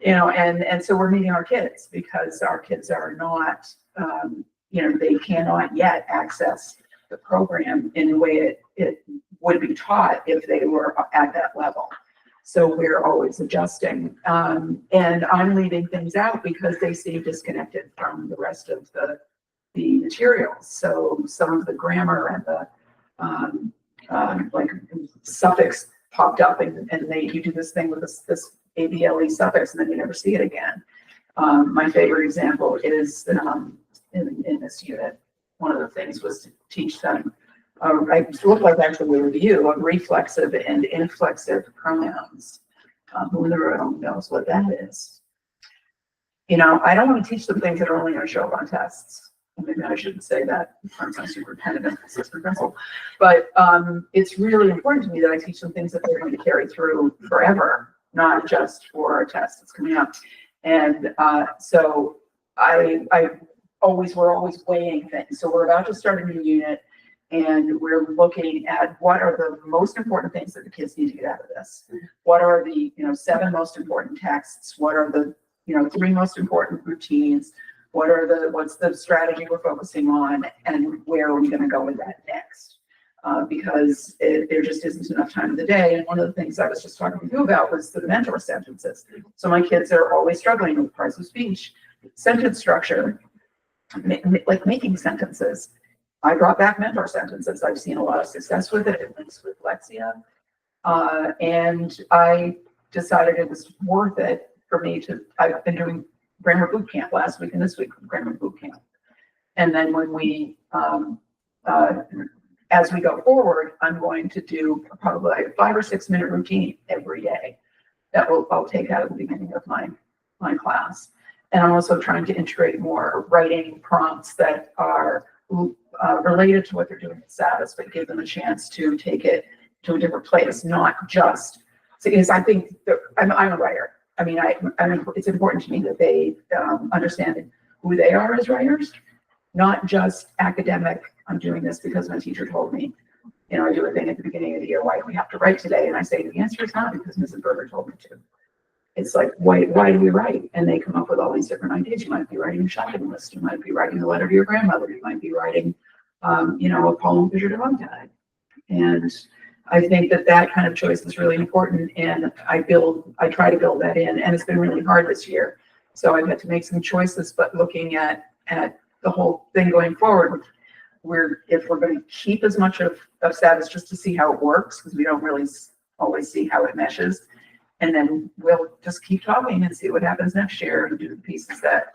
and so we're meeting our kids because our kids are not, they cannot yet access the program in the way it would be taught if they were at that level. So we're always adjusting. And I'm leaving things out because they seem disconnected from the rest of the materials. So some of the grammar and the like suffix popped up and you do this thing with this ABLE suffix and then you never see it again. My favorite example is in this unit, one of the things was to teach them, it looked like actually a review of reflexive and inflexive pronouns. Who in the room knows what that is? I don't want to teach them things that are only going to show up on tests. Maybe I shouldn't say that. I'm not superintendent, assistant principal. But it's really important to me that I teach them things that they're going to carry through forever, not just for a test that's coming up. And, so we're always weighing things. So we're about to start a new unit and we're looking at what are the most important things that the kids need to get out of this. What are the, 7 most important texts? What are the, 3 most important routines? What's the strategy we're focusing on and where are we going to go with that next? Because there just isn't enough time in the day. And one of the things I was just talking to you about was the mentor sentences. So my kids are always struggling with parts of speech, sentence structure, like making sentences. I brought back mentor sentences. I've seen a lot of success with it. It links with Lexia. And I decided it was worth it for me I've been doing grammar boot camp last week and this week grammar boot camp. And then when we, as we go forward, I'm going to do probably like a 5 or 6 minute routine every day that I'll take out at the beginning of my class. And I'm also trying to integrate more writing prompts that are related to what they're doing at Sabbath, but give them a chance to take it to a different place, not just, because I think I'm a writer. I mean, it's important to me that they understand who they are as writers, not just academic. I'm doing this because my teacher told me. I do a thing at the beginning of the year. Why do we have to write today? And I say the answer is not because Mrs. Berger told me to. It's like, why do we write? And they come up with all these different ideas. You might be writing a shopping list. You might be writing a letter to your grandmother. You might be writing, a poem because your dog died. And I think that kind of choice is really important. And I try to build that in. And it's been really hard this year. So I've had to make some choices, but looking at the whole thing going forward, if we're going to keep as much of Sabbath just to see how it works, because we don't really always see how it meshes. And then we'll just keep talking and see what happens next year and do the pieces that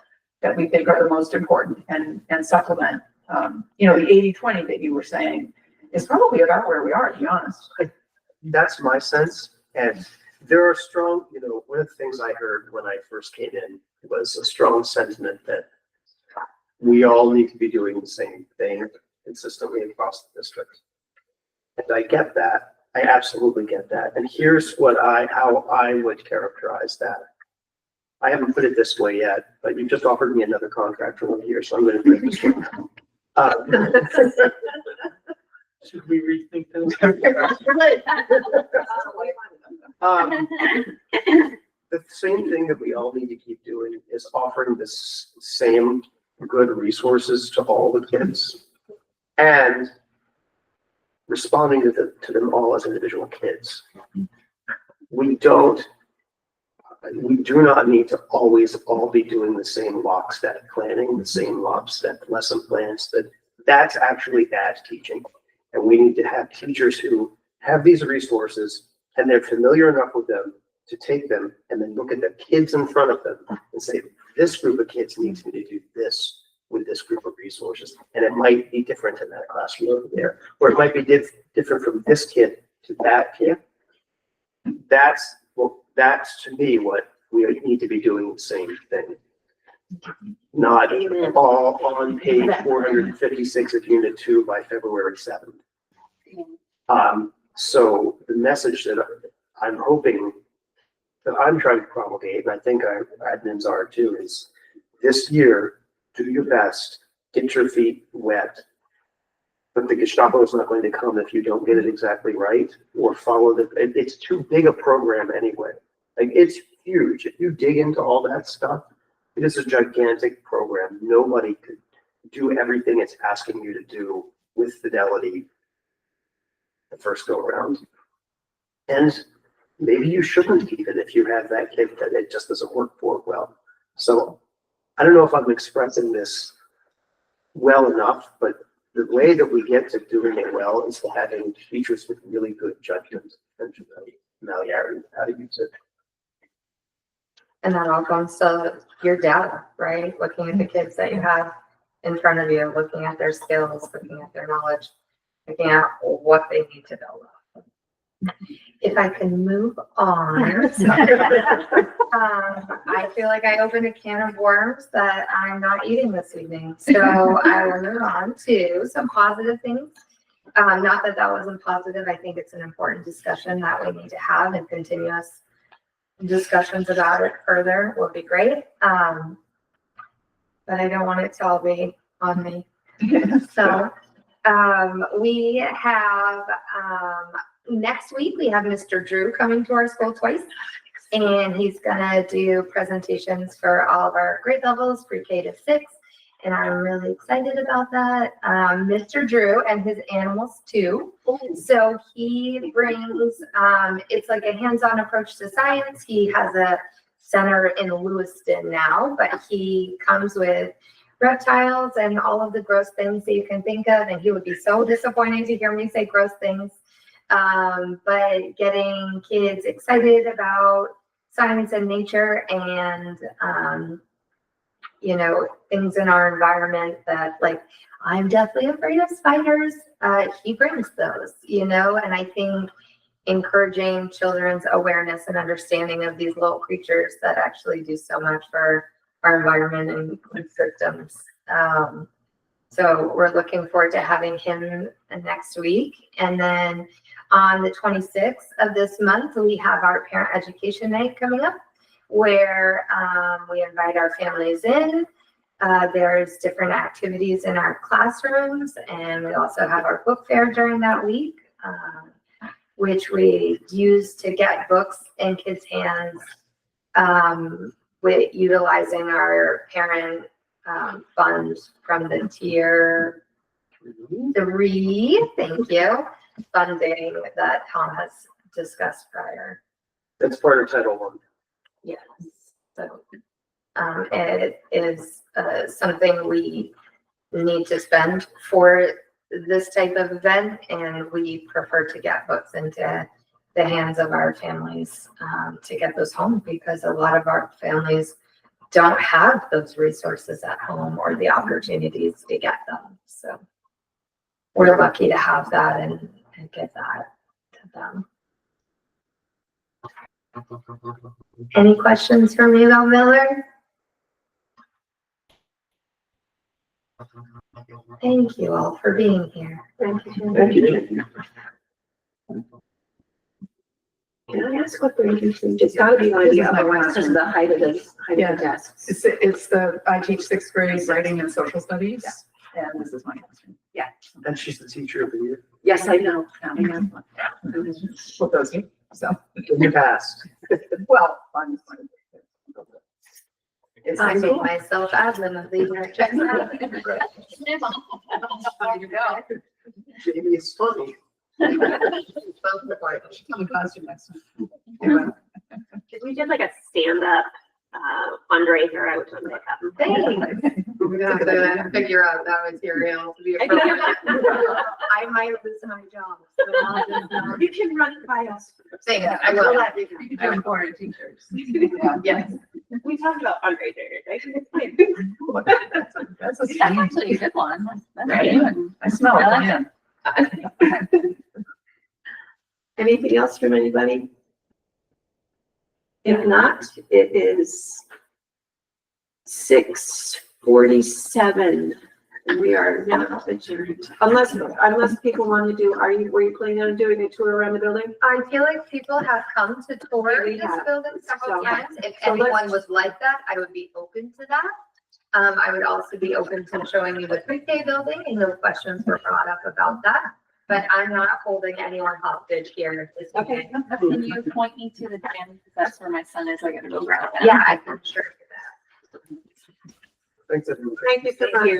we think are the most important and supplement. The 80-20 that you were saying is probably about where we are, to be honest. That's my sense. And there are strong, one of the things I heard when I first came in was a strong sentiment that we all need to be doing the same thing consistently across the district. And I get that. I absolutely get that. And here's how I would characterize that. I haven't put it this way yet, but you just offered me another contract for 1 year, so I'm going to put it this way. Should we rethink those? The same thing that we all need to keep doing is offering this same good resources to all the kids and responding to them all as individual kids. We do not need to always all be doing the same lockstep planning, the same lockstep lesson plans. That's actually bad teaching. And we need to have teachers who have these resources and they're familiar enough with them to take them and then look at the kids in front of them and say, this group of kids needs me to do this with this group of resources. And it might be different in that classroom over there, or it might be different from this kid to that kid. That's to me what we need to be doing the same thing. Not all on page 456 of Unit 2 by February 7th. So the message that I'm hoping that I'm trying to promulgate, and I think our admins are too, is this year, do your best, get your feet wet. But the Gestapo is not going to come if you don't get it exactly right or follow it's too big a program anyway. Like, it's huge. If you dig into all that stuff, it is a gigantic program. Nobody could do everything it's asking you to do with fidelity the first go around. And maybe you shouldn't even if you have that kid that it just doesn't work for well. So I don't know if I'm expressing this well enough, but the way that we get to doing it well is to having teachers with really good judgment and familiarity with how to use it. And that all comes to your data, right? Looking at the kids that you have in front of you, looking at their skills, looking at their knowledge, looking at what they need to build up. If I can move on. I feel like I opened a can of worms that I'm not eating this evening. So I will move on to some positive things. Not that wasn't positive. I think it's an important discussion that we need to have and continuous discussions about it further would be great. But I don't want it to all be on me. So, we have, next week, we have Mr. Drew coming to our school twice. And he's gonna do presentations for all of our grade levels, pre-K to 6. And I'm really excited about that. Mr. Drew and his animals too. So he brings, it's like a hands-on approach to science. He has a center in Lewiston now, but he comes with reptiles and all of the gross things that you can think of. And he would be so disappointed to hear me say gross things. But getting kids excited about science and nature and, you know, things in our environment that, like, I'm deathly afraid of spiders. He brings those, you know, and I think encouraging children's awareness and understanding of these little creatures that actually do so much for our environment and systems. So we're looking forward to having him next week. And then on the 26th of this month, we have our Parent Education Night coming up, where we invite our families in. There's different activities in our classrooms, and we also have our book fair during that week, which we use to get books in kids' hands with utilizing our parent funds from the tier 3, thank you, funding that Tom has discussed prior. That's part of Title I. Yes, so it is something we need to spend for this type of event, and we prefer to get books into the hands of our families to get those home, because a lot of our families don't have those resources at home or the opportunities to get them. So we're lucky to have that and get that to them. Any questions for me about Miller? Thank you all for being here. Thank you. Thank you. Can I ask what the interesting, it's gotta be one of the other ones because of the height of the desks. I teach 6th grade writing and social studies, and this is my classroom. And she's the teacher of the year. Yes, I know. What those do, so, In the past. well, fun. It's I nice. make myself admin of the year. Check it out. There you go. Jamie is funny. Come in costume next time. We did like a stand-up fundraiser. I would talk about that. Thanks. We're gonna have to figure out that material to be appropriate. I might lose my job. So I'll just, You can run it by us. Say it, I will. You can do important teachers. Yes. We talked about fundraisers, right? That's That's actually a good one. That's Right. good. I smell I it, like man. Anything else from anybody? If not, it is 6:47. We are now adjourned. Unless people want to do, were you planning on doing a tour around the building? I feel like people have come to tour We this have. building several So- times. If so let's- anyone was like that, I would be open to that. I would also be open to showing you the pre-K building, and no questions were brought up about that. But I'm not holding anyone hostage here. This Okay. evening. Can you point me to the gym? Because that's where my son is. I gotta go grab him. Yeah, I can sure do that. Thanks, everyone. Thank you so much.